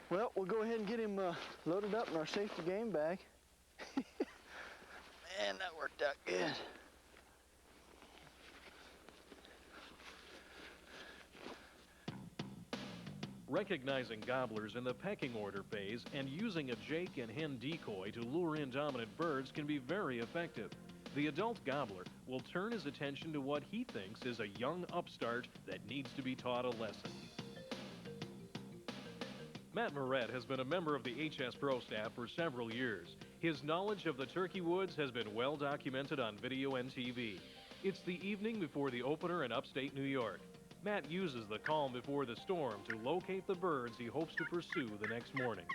Well, we'll go ahead and get him loaded up in our safety game bag. Man, that worked out good. Recognizing gobblers in the pecking order phase and using a Jake and hen decoy to lure in dominant birds can be very effective. The adult gobbler will turn his attention to what he thinks is a young upstart that needs to be taught a lesson. Matt Moret has been a member of the HS Pro staff for several years. His knowledge of the turkey woods has been well documented on video and TV. It's the evening before the opener in upstate New York. Matt uses the calm before the storm to locate the birds he hopes to pursue the next morning.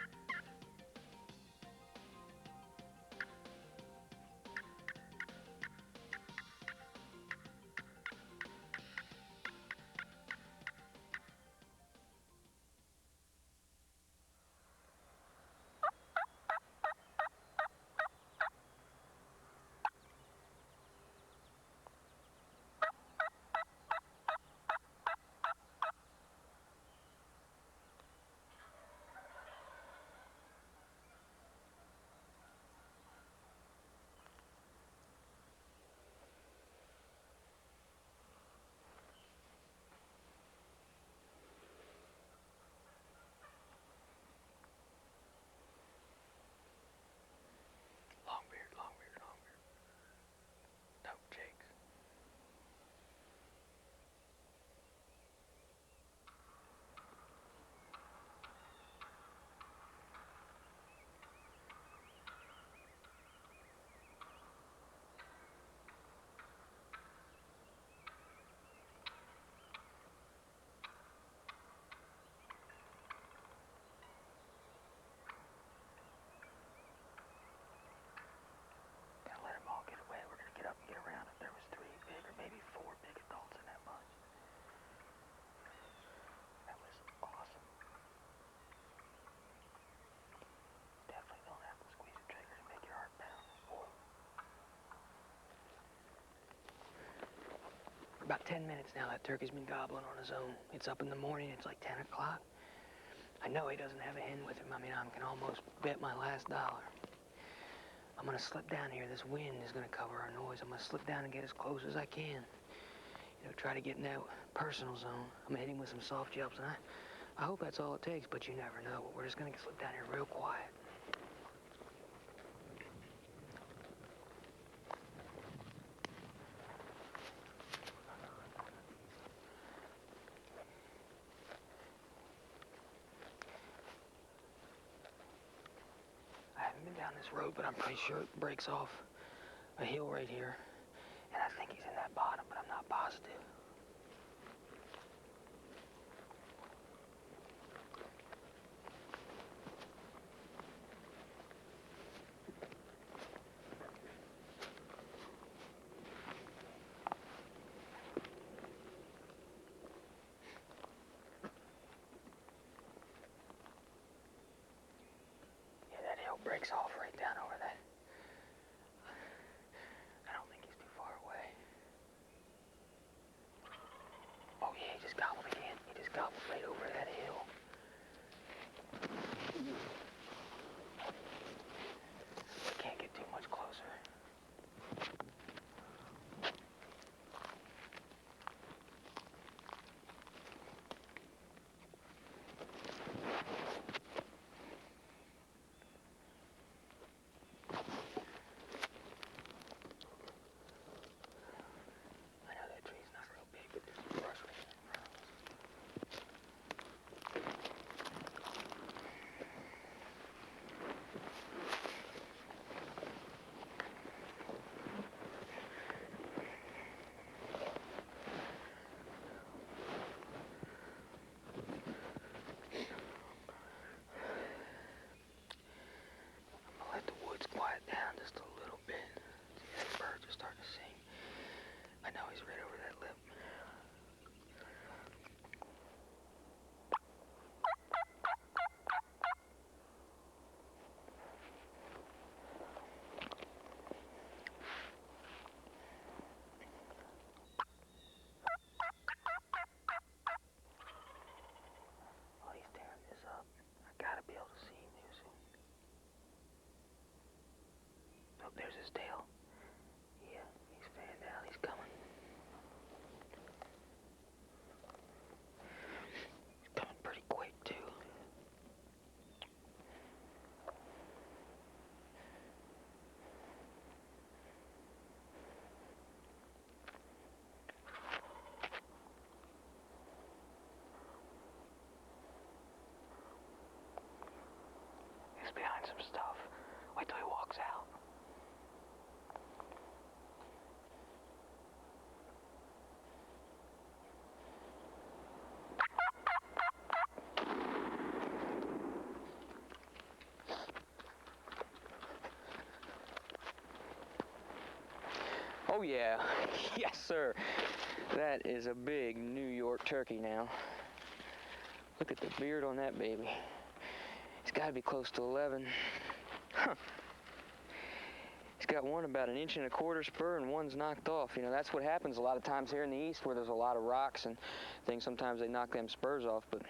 About 10 minutes now, that turkey's been gobbling on his own. It's up in the morning, it's like 10 o'clock. I know he doesn't have a hen with him. I mean, I can almost bet my last dollar. I'm gonna slip down here. This wind is gonna cover our noise. I'm gonna slip down and get as close as I can. You know, try to get in that personal zone. I'm gonna hit him with some soft yelps, and I hope that's all it takes, but you never know. We're just gonna slip down here real quiet. Down this road, but I'm pretty sure it breaks off a hill right here, and I think he's in that bottom, but I'm not positive. Breaks off right down over that. I don't think he's too far away. there's his tail. Yeah, he's fanned out. He's coming. He's coming pretty quick, too. He's behind some stuff. Wait till he walks out. Oh yeah, yes sir. That is a big New York turkey now. Look at the beard on that baby. He's got to be close to 11. Huh. He's got one about 1.25 inches spur and one's knocked off. You know, that's what happens a lot of times here in the east where there's a lot of rocks and things. Sometimes they knock them spurs off. But,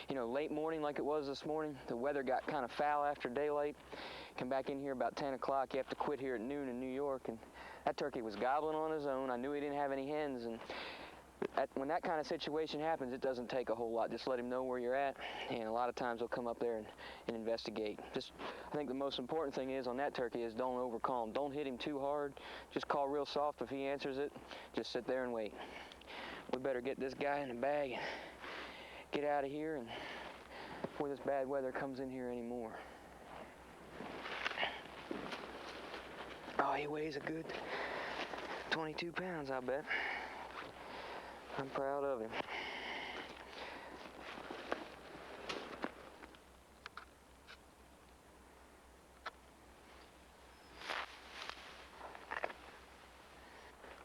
you know, late morning like it was this morning, the weather got kind of foul after daylight. Come back in here about 10 o'clock. You have to quit here at noon in New York. And that turkey was gobbling on his own. I knew he didn't have any hens. And when that kind of situation happens, it doesn't take a whole lot. Just let him know where you're at, and a lot of times he'll come up there and investigate. I think the most important thing is on that turkey is don't overcall him. Don't hit him too hard. Just call real soft. If he answers it, just sit there and wait. We better get this guy in the bag and get out of here and before this bad weather comes in here anymore. Oh, he weighs a good 22 pounds, I bet. I'm proud of him.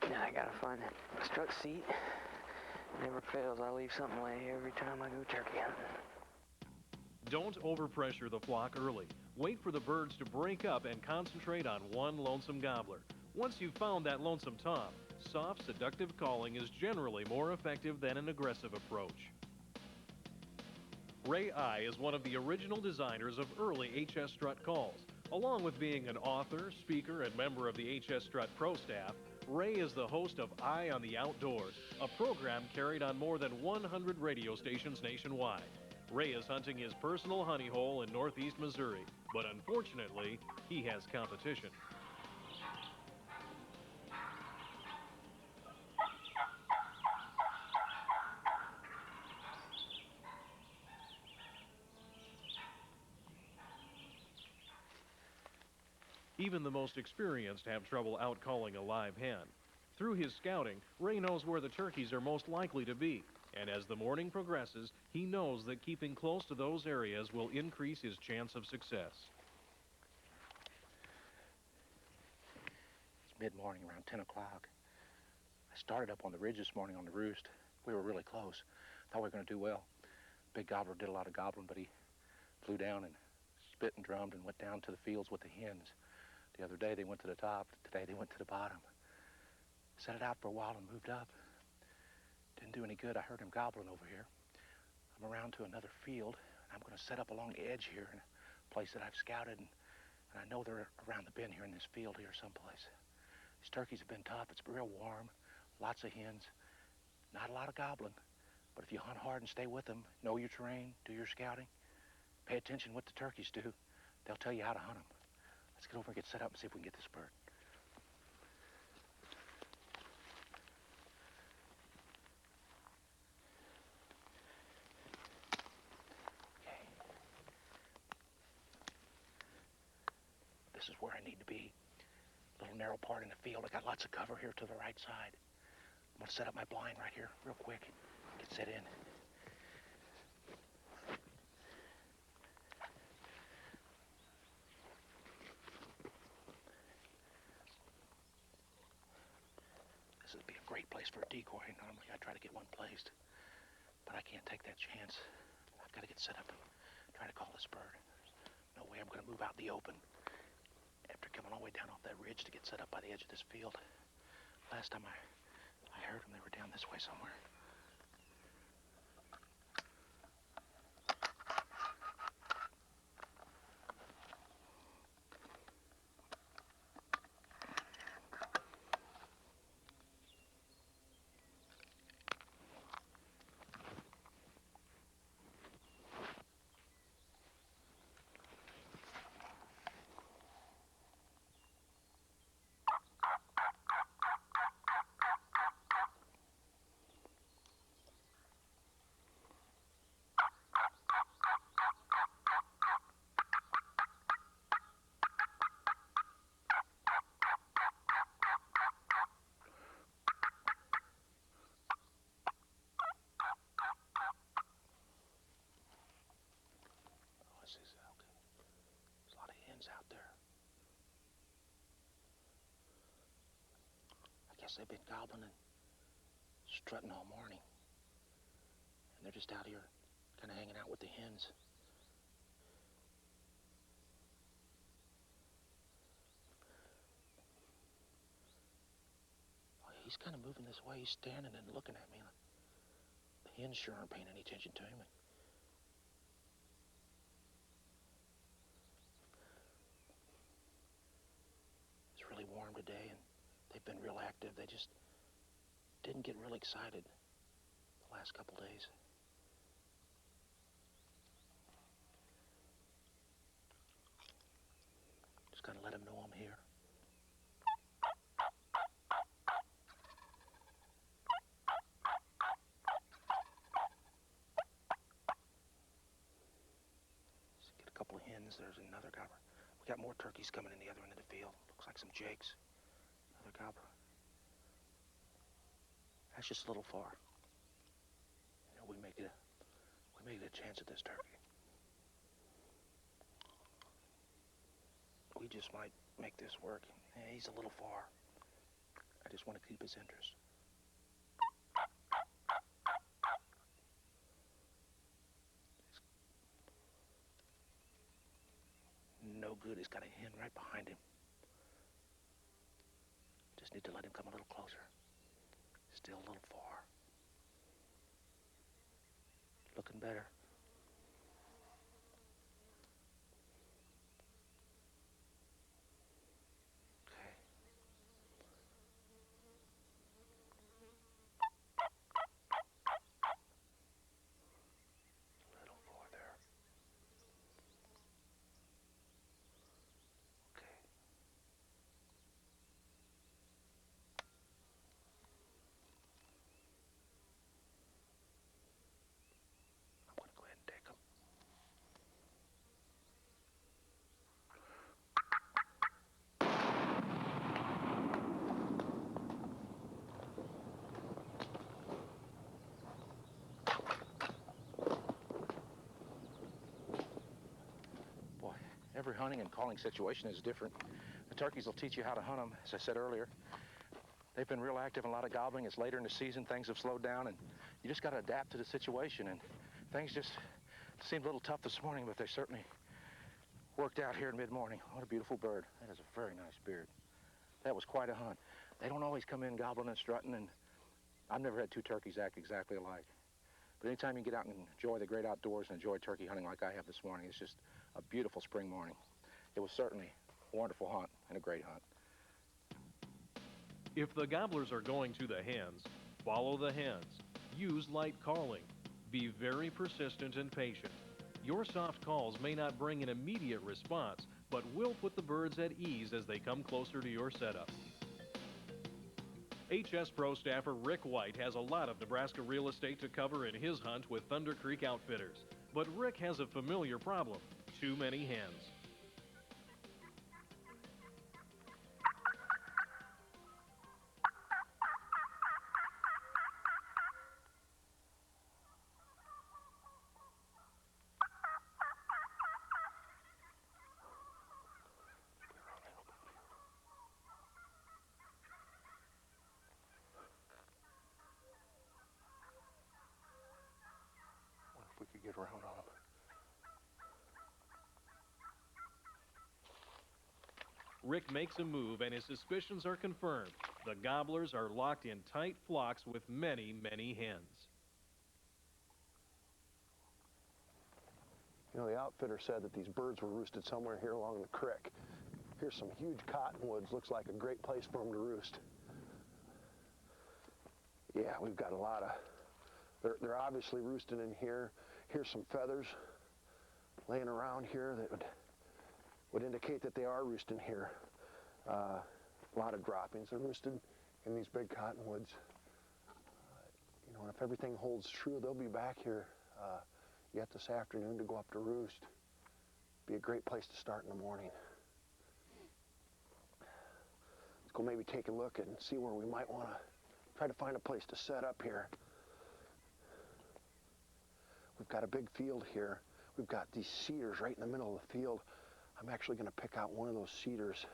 Now I gotta find that struck seat. Never fails. I leave something laying here every time I go turkey hunting. Don't overpressure the flock early. Wait for the birds to break up and concentrate on one lonesome gobbler. Once you've found that lonesome top, soft, seductive calling is generally more effective than an aggressive approach. Ray I is one of the original designers of early HS Strut calls. Along with being an author, speaker, and member of the HS Strut Pro staff, Ray is the host of Eye on the Outdoors, a program carried on more than 100 radio stations nationwide. Ray is hunting his personal honey hole in northeast Missouri, but unfortunately, he has competition. Even the most experienced have trouble outcalling a live hen. Through his scouting, Ray knows where the turkeys are most likely to be, and as the morning progresses, he knows that keeping close to those areas will increase his chance of success. It's mid-morning, around 10 o'clock. I started up on the ridge this morning on the roost. We were really close. Thought we were going to do well. Big gobbler did a lot of gobbling, but he flew down and spit and drummed and went down to the fields with the hens. The other day they went to the top. Today they went to the bottom. Set it out for a while and moved up. Didn't do any good. I heard him gobbling over here. I'm around to another field, and I'm going to set up along the edge here in a place that I've scouted, and I know they're around the bend here in this field here someplace. These turkeys have been tough. It's real warm, lots of hens, not a lot of gobbling. But if you hunt hard and stay with them, know your terrain, do your scouting, pay attention what the turkeys do, they'll tell you how to hunt them. Let's get over and get set up and see if we can get this bird. Okay. This is where I need to be. A little narrow part in the field. I got lots of cover here to the right side. I'm gonna set up my blind right here real quick. Get set in. This would be a great place for a decoy. Normally I try to get one placed, but I can't take that chance. I've got to get set up and try to call this bird. No way I'm going to move out in the open after coming all the way down off that ridge to get set up by the edge of this field. Last time I heard them, they were down this way somewhere. guess they've been gobbling and strutting all morning. And they're just out here kind of hanging out with the hens. Oh, he's kind of moving this way. He's standing and looking at me. The hens sure aren't paying any attention to him. It's really warm today, and they've been real active. They just didn't get real excited the last couple days. Just gotta let them know I'm here. Just get a couple of hens. There's another gobbler. We got more turkeys coming in the other end of the field. Looks like some jakes. Another gobbler. That's just a little far. You know, we may get a chance at this turkey. We just might make this work. Yeah, he's a little far. I just want to keep his interest. No good. He's got a hen right behind him. Just need to let him come a little closer. Still a little far. Looking better. Okay. A little farther. Okay. I'm going to go ahead and take him. Boy, every hunting and calling situation is different. The turkeys will teach you how to hunt them, as I said earlier. They've been real active in a lot of gobbling. It's later in the season. Things have slowed down, and you just got to adapt to the situation. And things just seemed a little tough this morning, but they certainly worked out here in mid-morning. What a beautiful bird. That is a very nice beard. That was quite a hunt. They don't always come in gobbling and strutting, and I've never had two turkeys act exactly alike. But anytime you get out and enjoy the great outdoors and enjoy turkey hunting like I have this morning, it's just a beautiful spring morning. It was certainly a wonderful hunt and a great hunt. If the gobblers are going to the hens, follow the hens. Use light calling. Be very persistent and patient. Your soft calls may not bring an immediate response, but will put the birds at ease as they come closer to your setup. HS Pro staffer Rick White has a lot of Nebraska real estate to cover in his hunt with Thunder Creek Outfitters. But Rick has a familiar problem: too many hens. Wonder if we could get around on them. Rick makes a move and his suspicions are confirmed. The gobblers are locked in tight flocks with many, many hens. You know, the outfitter said that these birds were roosted somewhere here along the creek. Here's some huge cottonwoods. Looks like a great place for them to roost. Yeah, we've got a lot of, they're obviously roosting in here. Here's some feathers laying around here that would indicate that they are roosting here. A lot of droppings. They're roosted in these big cottonwoods. You know, and if everything holds true, they'll be back here yet this afternoon to go up to roost. Be a great place to start in the morning. Let's go maybe take a look and see where we might want to try to find a place to set up here. We've got a big field here. We've got these cedars right in the middle of the field. I'm actually going to pick out one of those cedars,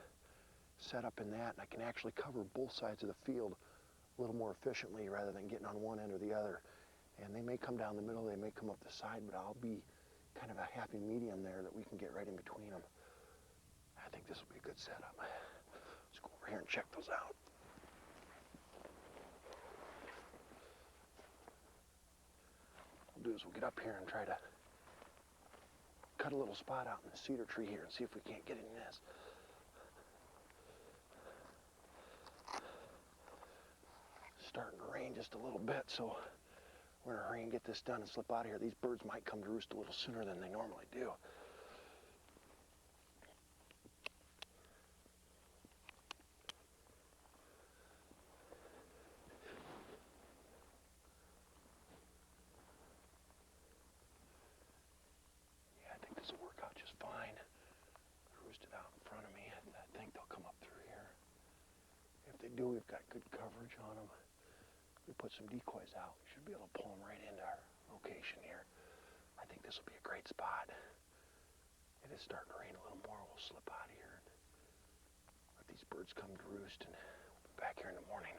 set up in that, and I can actually cover both sides of the field a little more efficiently rather than getting on one end or the other. And they may come down the middle, they may come up the side, but I'll be kind of a happy medium there that we can get right in between them. I think this will be a good setup. Let's go over here and check those out. What we'll do is we'll get up here and try to cut a little spot out in the cedar tree here and see if we can't get in this. Starting to rain just a little bit, so we're in a hurry and get this done and slip out of here. These birds might come to roost a little sooner than they normally do. Yeah, I think this will work out just fine. Roosted out in front of me, and I think they'll come up through here. If they do, we've got good coverage on them. We put some decoys out. We should be able to pull them right into our location here. I think this will be a great spot. It is starting to rain a little more. We'll slip out of here and let these birds come to roost, and we'll be back here in the morning.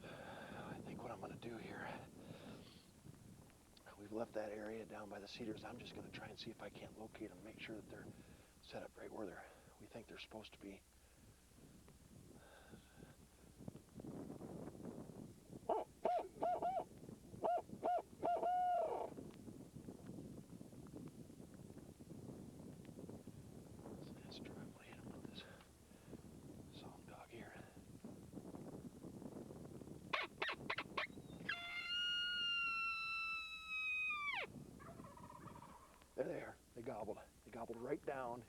I think what I'm going to do here, we've left that area down by the cedars. I'm just going to try and see if I can't locate them, make sure that they're set up right where we think they're supposed to be. Let's try and hit him with this soft dog here. There they are. They gobbled. They gobbled right down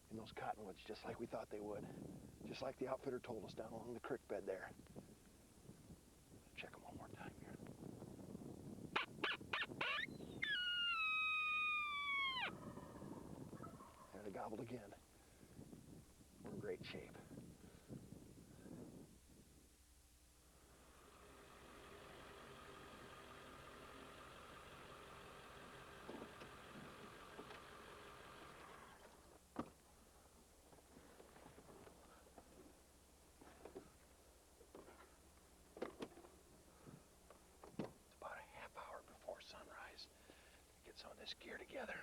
in those cottonwoods, just like we thought they would. Just like the outfitter told us down along the creek bed there. Check them one more time here. There they gobbled again. We're in great shape. Sunrise. Get some of this gear together.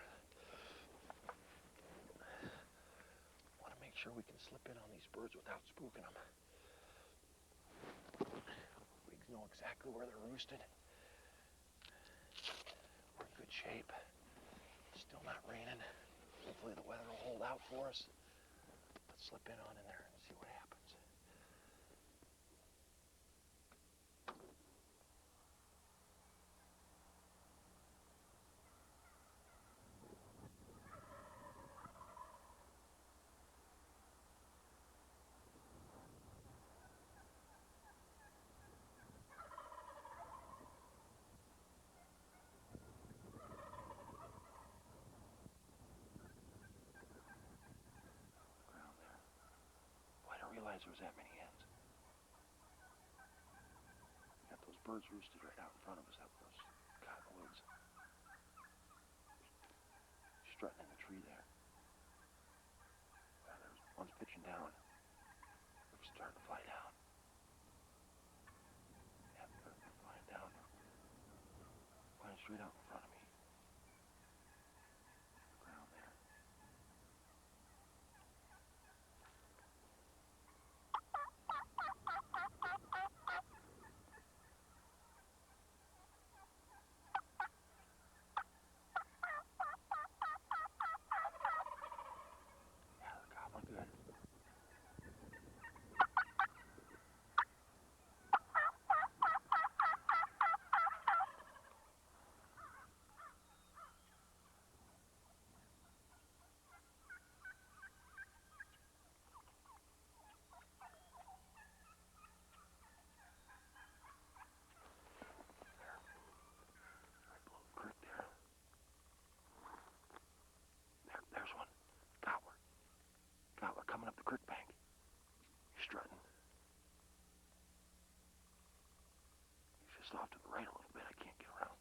Want to make sure we can slip in on these birds without spooking them. We know exactly where they're roosted. We're in good shape. Still not raining. Hopefully the weather will hold out for us. Let's slip in on in there and see what happens. There was that many hens. Got those birds roosted right out in front of us, up those cottonwoods. Strutting in the tree there. There's one's pitching down. They're starting to fly down. Yeah, they're flying down. Flying straight out in front of me. The ground there. just off to the right a little bit. I can't get around.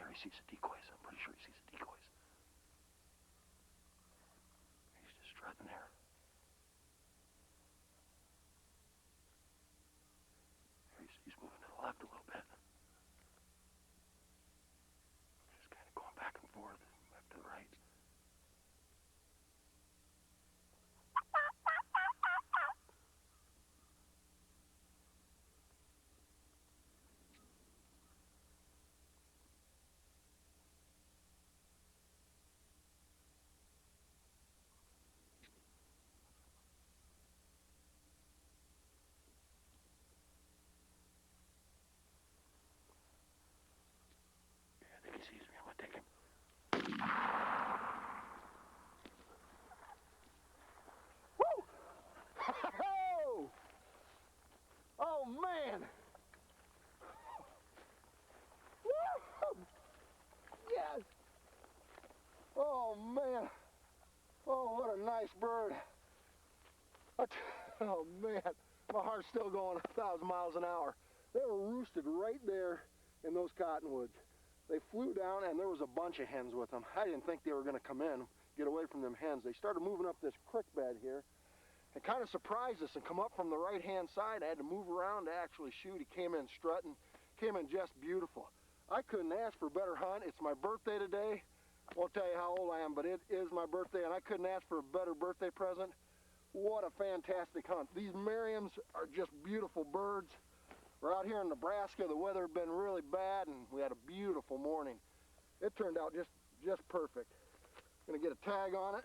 There he sees the decoys. I'm pretty sure he sees the decoys. He's just strutting there. He's moving to the left a little bit. Just kind of going back and forth, left to the right. I think he sees me. I'm gonna take him. Woo! Oh! Oh man! Woo! Yes! Oh man! Oh, what a nice bird! Oh man, my heart's still going 1,000 miles an hour. They were roosted right there in those cottonwoods. They flew down and there was a bunch of hens with them. I didn't think they were going to come in, get away from them hens. They started moving up this creek bed here and kind of surprised us and come up from the right-hand side. I had to move around to actually shoot. He came in strutting, came in just beautiful. I couldn't ask for a better hunt. It's my birthday today. I won't tell you how old I am, but it is my birthday, and I couldn't ask for a better birthday present. What a fantastic hunt. These Merriams are just beautiful birds. We're out here in Nebraska. The weather had been really bad, and we had a beautiful morning. It turned out just perfect. I'm gonna get a tag on it.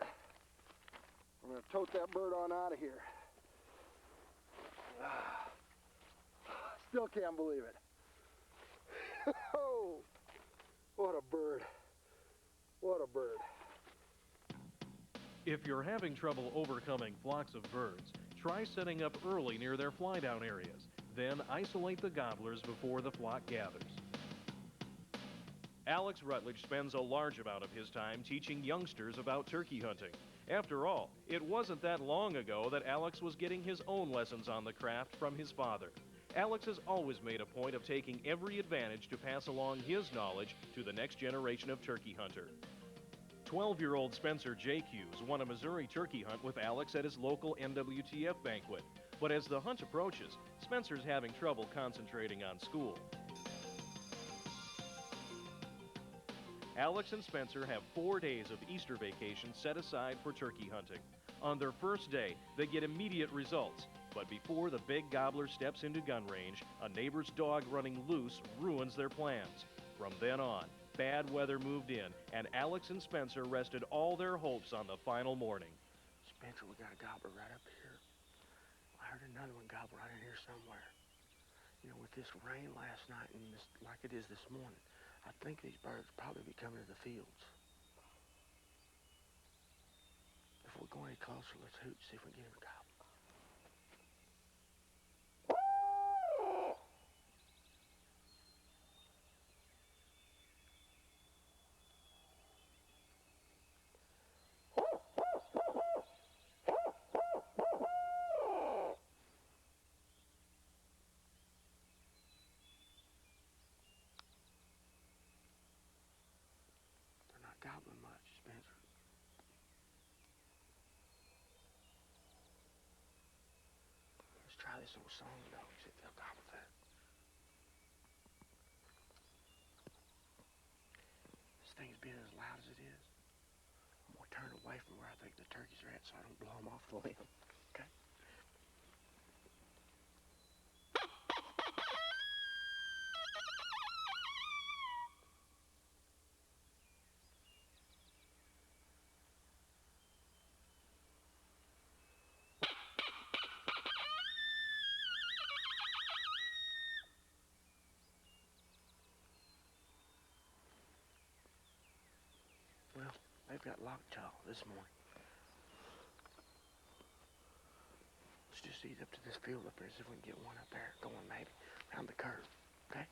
I'm gonna tote that bird on out of here. Still can't believe it. Oh, what a bird. What a bird. If you're having trouble overcoming flocks of birds, try setting up early near their fly-down areas. Then isolate the gobblers before the flock gathers. Alex Rutledge spends a large amount of his time teaching youngsters about turkey hunting. After all, it wasn't that long ago that Alex was getting his own lessons on the craft from his father. Alex has always made a point of taking every advantage to pass along his knowledge to the next generation of turkey hunter. 12-year-old Spencer J. Hughes won a Missouri turkey hunt with Alex at his local NWTF banquet. But as the hunt approaches, Spencer's having trouble concentrating on school. Alex and Spencer have 4 days of Easter vacation set aside for turkey hunting. On their first day, they get immediate results. But before the big gobbler steps into gun range, a neighbor's dog running loose ruins their plans. From then on, bad weather moved in, and Alex and Spencer rested all their hopes on the final morning. Spencer, we got a gobbler right up here. I heard another one gobble right in here somewhere. You know, with this rain last night and this, like it is this morning, I think these birds will probably be coming to the fields. If we go any closer, let's hoot, see if we can get him to gobble. They're not gobbling much, Spencer. Let's try this old song dog, see if they'll gobble that. This thing's being as loud as it is. I'm gonna turn away from where I think the turkeys are at so I don't blow them off the limb. Okay? Well, they've got lockjaw this morning. Let's just ease up to this field up here, see if we can get one up there going maybe around the curve, okay?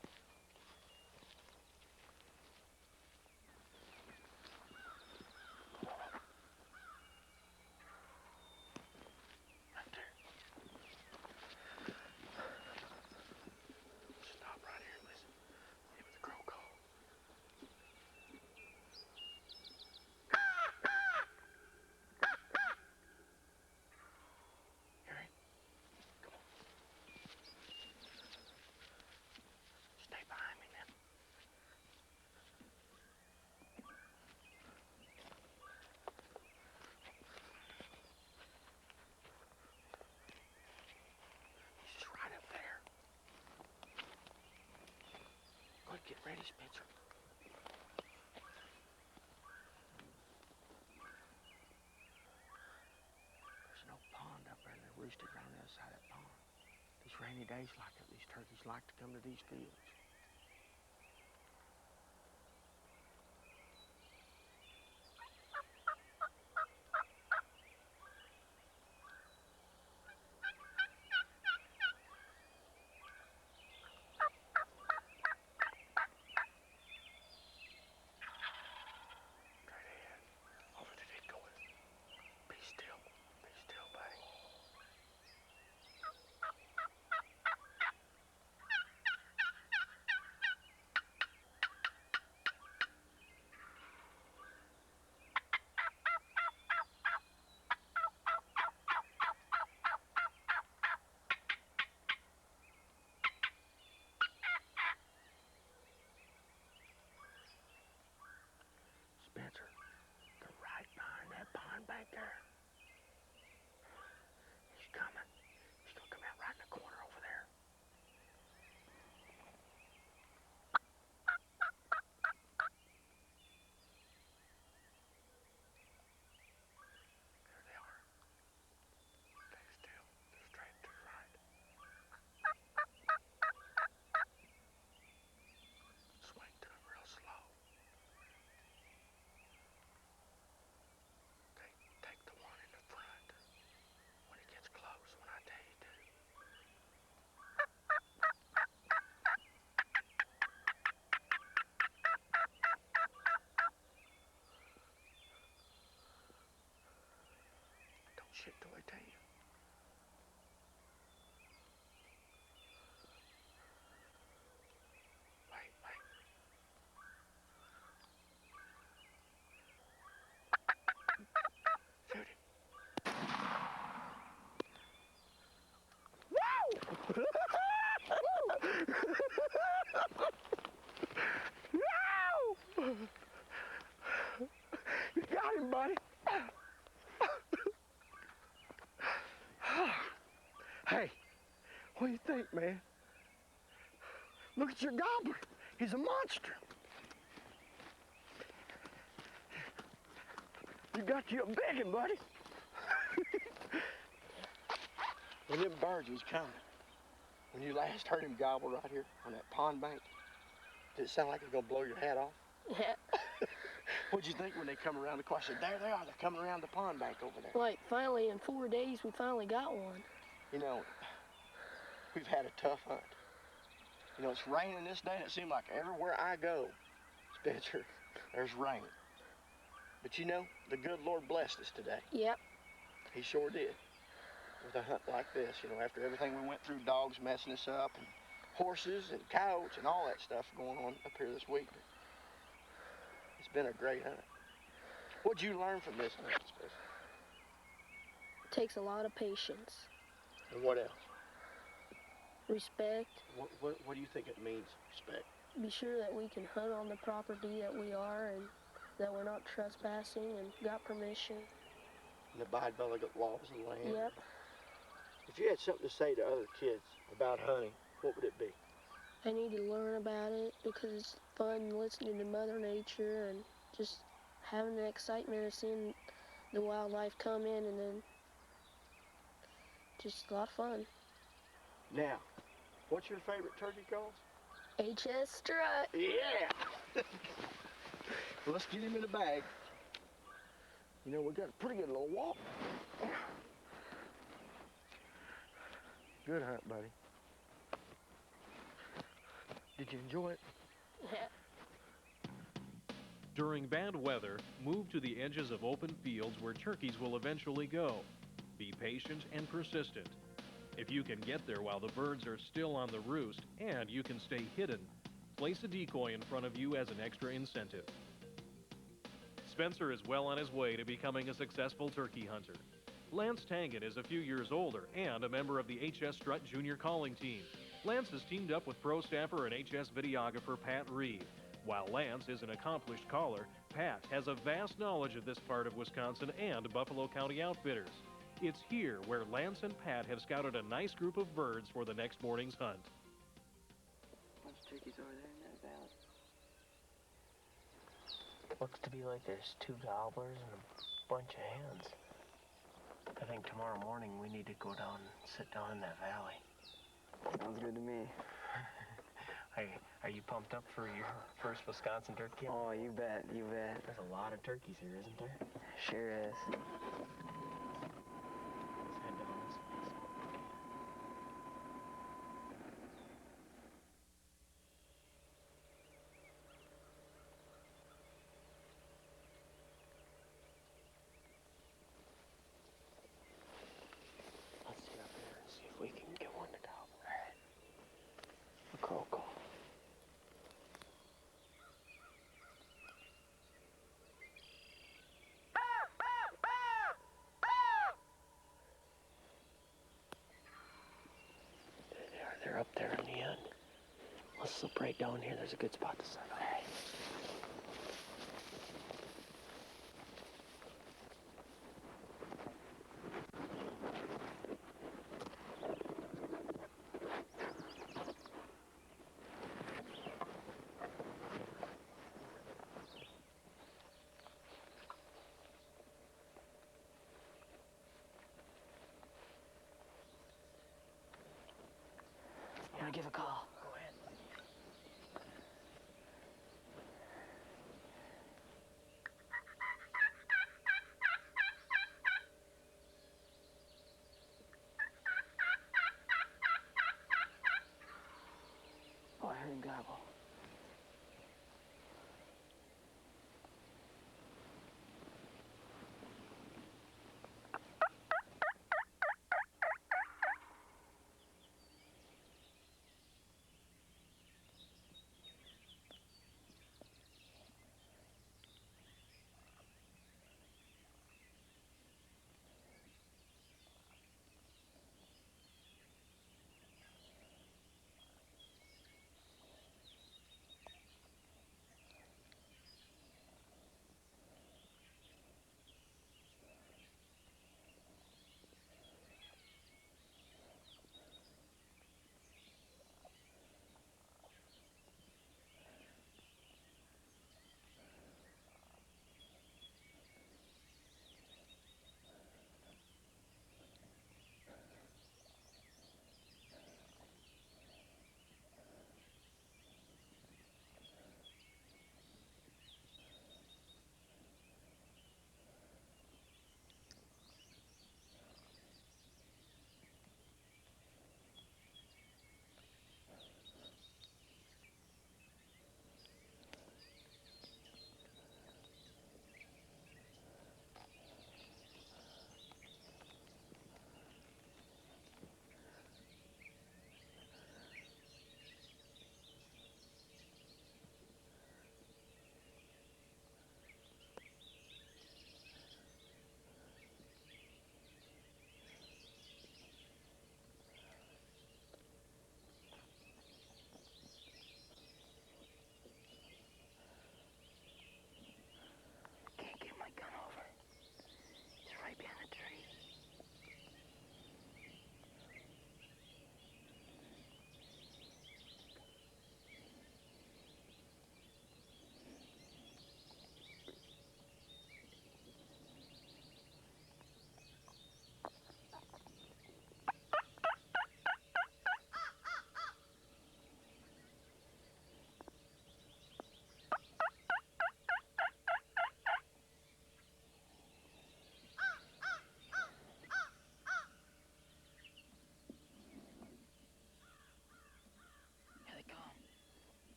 ready, Spencer? There's an old pond up there, and they're roosted around the other side of that pond. These rainy days like that, these turkeys like to come to these fields. Spencer, they're right behind that pond bank there. He's coming. He's gonna come out right in the corner over there. There they are. Stay still. They're straight to the right. Swing to them real slow. Take the one in the front. When he gets close, when I tell you to. Don't shoot till I tell you. Wait, wait. Shoot him. Woo! Woo! You got him, buddy. Hey, what do you think, man? Look at your gobbler. He's a monster. You got you a big one, buddy. When them birds was coming, when you last heard him gobble right here on that pond bank, did it sound like it's gonna blow your hat off? Yeah. What'd you think when they come around the corner? I said, there they are, they're coming around the pond bank over there. Like, finally, in 4 days, we finally got one. You know, we've had a tough hunt. You know, it's raining this day, and it seems like everywhere I go, Spencer, there's rain. But you know, the good Lord blessed us today. Yep. He sure did. With a hunt like this, you know, after everything we went through, dogs messing us up, and horses and coyotes and all that stuff going on up here this week. It's been a great hunt. What'd you learn from this hunt, Spencer? Takes a lot of patience. And what else? Respect. What do you think it means, respect? Be sure that we can hunt on the property that we are and that we're not trespassing and got permission. And abide by the laws of the land. Yep. If you had something to say to other kids about hunting, what would it be? They need to learn about it because it's fun listening to Mother Nature and just having the excitement of seeing the wildlife come in, and then just a lot of fun. Now, what's your favorite turkey calls? HS Strut. Yeah! Well, let's get him in the bag. You know, we got a pretty good little walk. Good hunt, buddy. Did you enjoy it? During bad weather, move to the edges of open fields where turkeys will eventually go. Be patient and persistent. If you can get there while the birds are still on the roost and you can stay hidden, place a decoy in front of you as an extra incentive. Spencer is well on his way to becoming a successful turkey hunter. Lance Tangen is a few years older and a member of the HS Strut Junior Calling Team. Lance has teamed up with pro staffer and HS videographer Pat Reed. While Lance is an accomplished caller, Pat has a vast knowledge of this part of Wisconsin and Buffalo County outfitters. It's here where Lance and Pat have scouted a nice group of birds for the next morning's hunt. Those turkeys over there in that valley. Looks to be like there's 2 gobblers and a bunch of hens. I think tomorrow morning we need to go down and sit down in that valley. Sounds good to me. Are you pumped up for your first Wisconsin turkey hunt? Oh, you bet, you bet. There's a lot of turkeys here, isn't there? Sure is. Let's head down this way. Let's get up here and see if we can get one to gobble. All right. A crow call. They're up there in the end. Let's slip right down here. There's a good spot to set up. All right. You wanna give a call? Go ahead.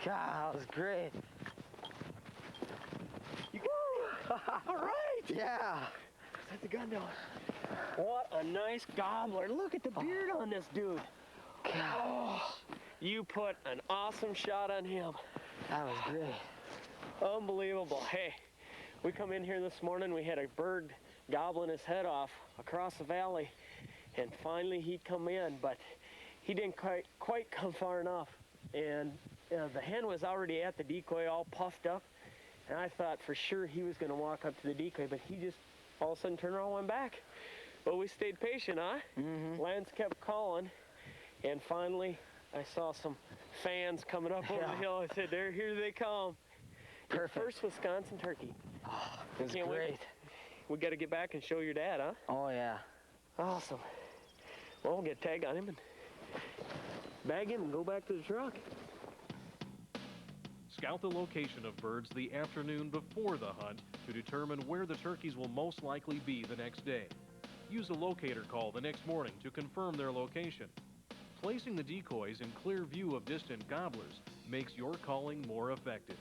God, that was great. All right. Yeah. Set the gun down. What a nice gobbler. Look at the beard on this dude. God. Oh, you put an awesome shot on him. That was great. Unbelievable. Hey, we come in here this morning, we had a bird gobbling his head off across the valley, and finally he'd come in, but he didn't quite come far enough. And the hen was already at the decoy all puffed up, and I thought for sure he was going to walk up to the decoy, but he just all of a sudden turned around and went back. But we stayed patient, huh? Lance kept calling, and finally I saw some fans coming up over the hill. I said, here they come. Perfect. Your first Wisconsin turkey. Oh, it was great. Wait. We got to get back and show your dad, huh? Oh, yeah. Awesome. Well, we'll get a tag on him and bag him and go back to the truck. Scout the location of birds the afternoon before the hunt to determine where the turkeys will most likely be the next day. Use a locator call the next morning to confirm their location. Placing the decoys in clear view of distant gobblers makes your calling more effective.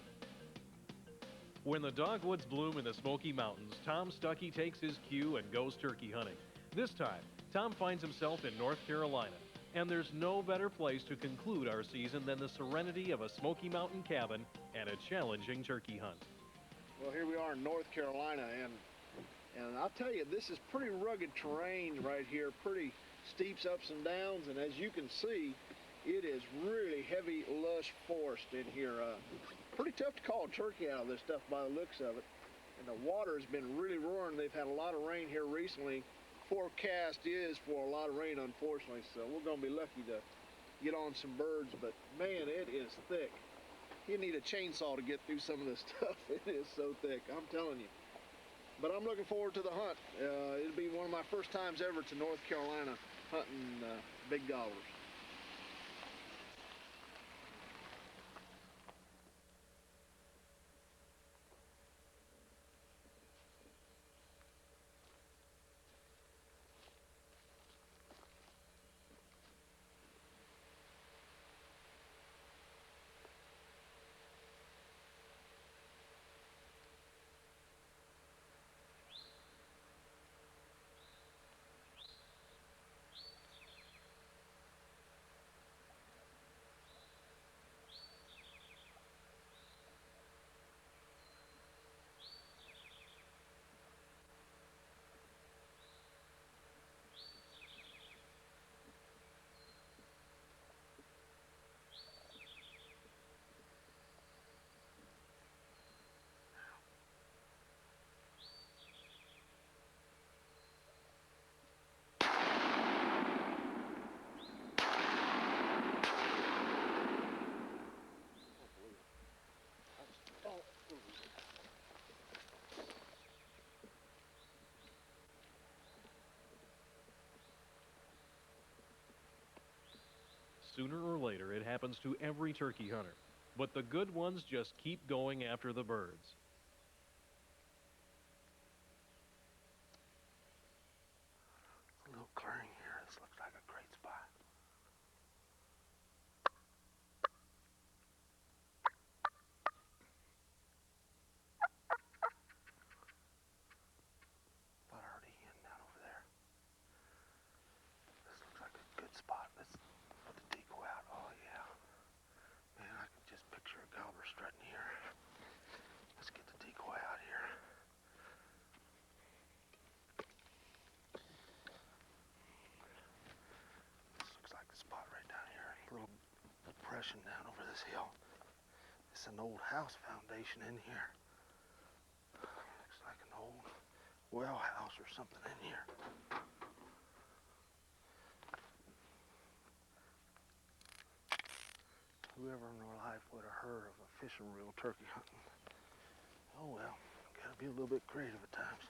When the dogwoods bloom in the Smoky Mountains, Tom Stuckey takes his cue and goes turkey hunting. This time, Tom finds himself in North Carolina, and there's no better place to conclude our season than the serenity of a Smoky Mountain cabin and a challenging turkey hunt. Well, here we are in North Carolina, and I'll tell you, this is pretty rugged terrain right here, pretty steep ups and downs, and as you can see, it is really heavy, lush forest in here. Pretty tough to call a turkey out of this stuff by the looks of it. And the water has been really roaring. They've had a lot of rain here recently. Forecast is for a lot of rain, unfortunately, so we're going to be lucky to get on some birds, but man, it is thick. You need a chainsaw to get through some of this stuff. It is so thick, I'm telling you. But I'm looking forward to the hunt. It'll be one of my first times ever to North Carolina hunting big gobblers. Sooner or later, it happens to every turkey hunter, but the good ones just keep going after the birds. A little clearing here. This looks like a great spot. Thought I heard a hen down over there. This looks like a good spot. Let's put the decoy out. Oh yeah. Man, I can just picture a gobbler strutting here. Let's get the decoy out here. This looks like the spot right down here. A little depression down over this hill. It's an old house foundation in here. Looks like an old well house or something in here. Whoever in their life would have heard of a fishing reel turkey hunting? Oh well, gotta be a little bit creative at times.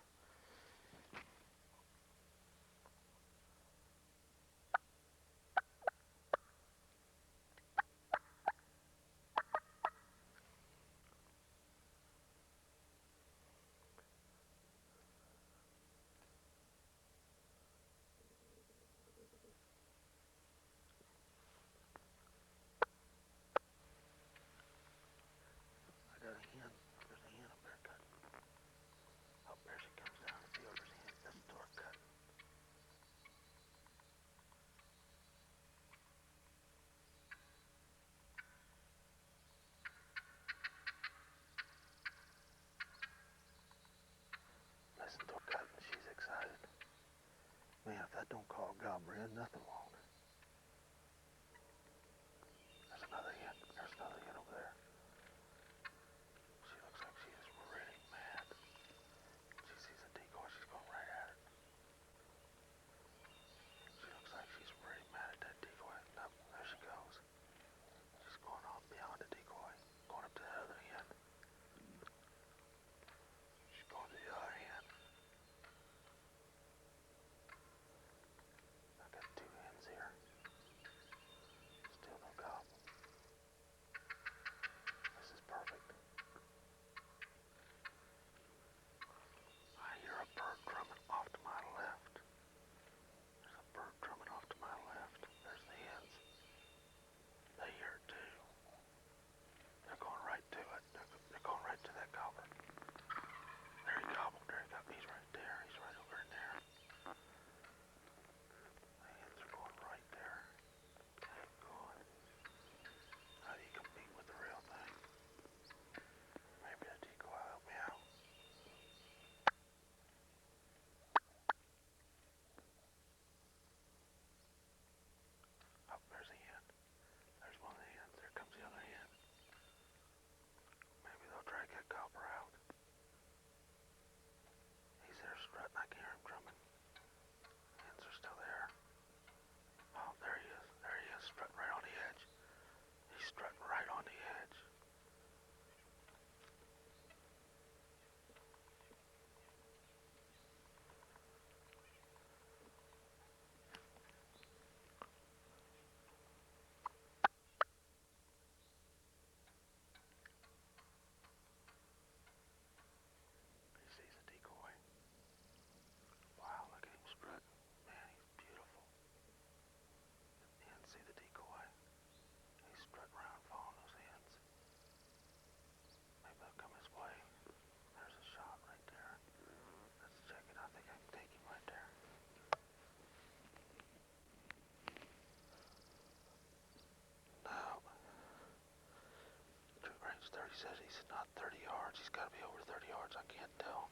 says he's not 30 yards. He's got to be over 30 yards. I can't tell.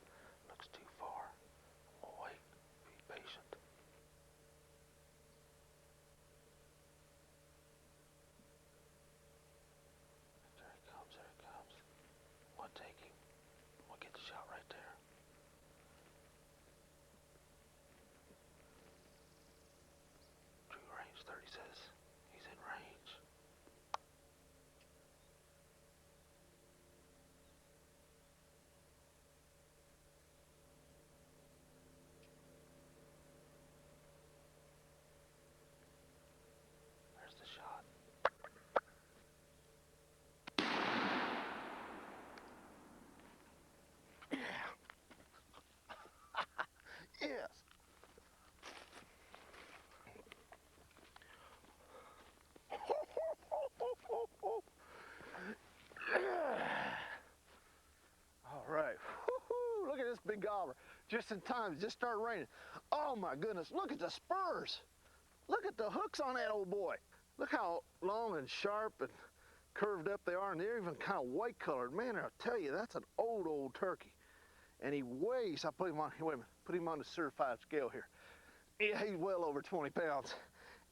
Looks too far. I'm gonna wait. Be patient. There he comes. There he comes. I'll take him. We'll get the shot right there. True range 30 says he's in range. There's the shot. Yes. All right. Woo-hoo. Look at this big gobbler. Just in time. It just started raining. Oh my goodness. Look at the spurs. Look at the hooks on that old boy. Look how long and sharp and curved up they are, and they're even kind of white colored. Man, I'll tell you, that's an old turkey. And he weighs, I put him on, wait a minute, put him on the certified scale here. Yeah, he's well over 20 pounds.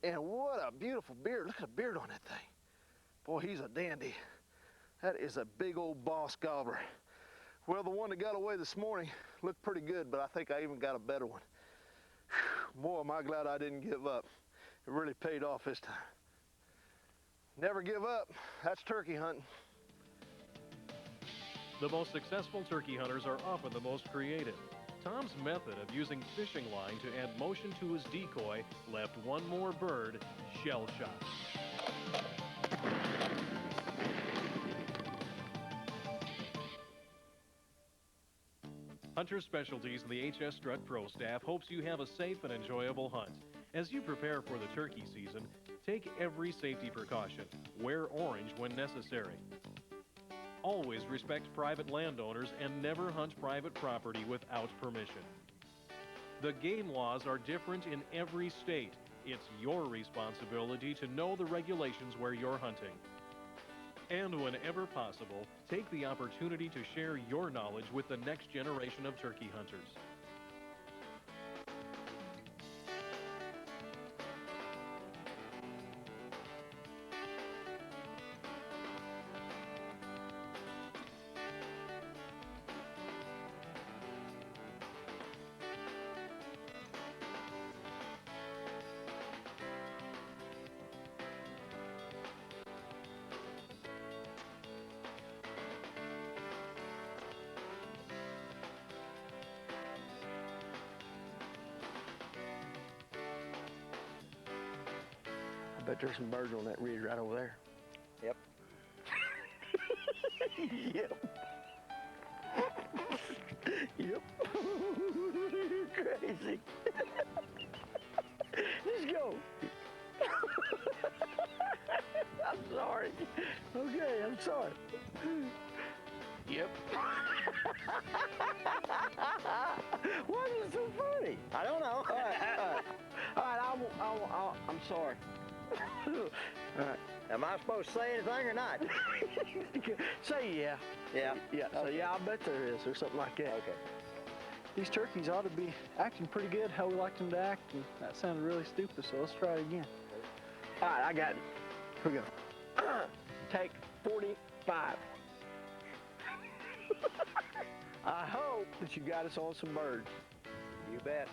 And what a beautiful beard. Look at the beard on that thing. Boy, he's a dandy. That is a big old boss gobbler. Well, the one that got away this morning looked pretty good, but I think I even got a better one. Whew, boy, am I glad I didn't give up. It really paid off this time. Never give up. That's turkey hunting. The most successful turkey hunters are often the most creative. Tom's method of using fishing line to add motion to his decoy left one more bird shell-shocked. Hunter Specialties and the HS Strutt Pro staff hopes you have a safe and enjoyable hunt. As you prepare for the turkey season, take every safety precaution. Wear orange when necessary. Always respect private landowners and never hunt private property without permission. The game laws are different in every state. It's your responsibility to know the regulations where you're hunting. And whenever possible, take the opportunity to share your knowledge with the next generation of turkey hunters. I bet there's some birds on that ridge right over there. Yep. Yep. Yep. You're crazy. Let's go. I'm sorry. Okay, I'm sorry. Yep. Why is it so funny? I don't know. All right, I'm sorry. All right. Am I supposed to say anything or not? Say yeah. Yeah. Yeah. So Okay. yeah, I bet there is, or something like that. Okay. These turkeys ought to be acting pretty good how we like them to act, and that sounded really stupid, so let's try it again. All right, I got it. Here we go. Take 45. I hope that you got us on some birds. You bet.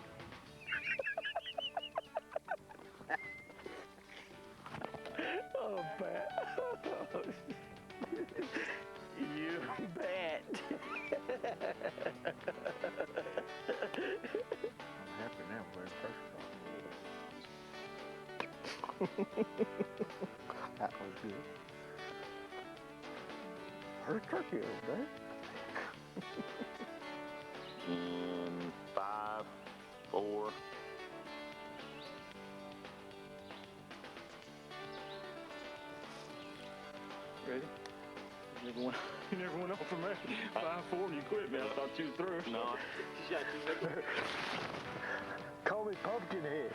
Oh, Pat. You bet. I'm happy now. We're perfect. That was good. Heard a turkey over there. In 5, 4. Ready? You never went off from there. 5-4 and you quit, man. I thought you was through. No. Call me Pumpkinhead.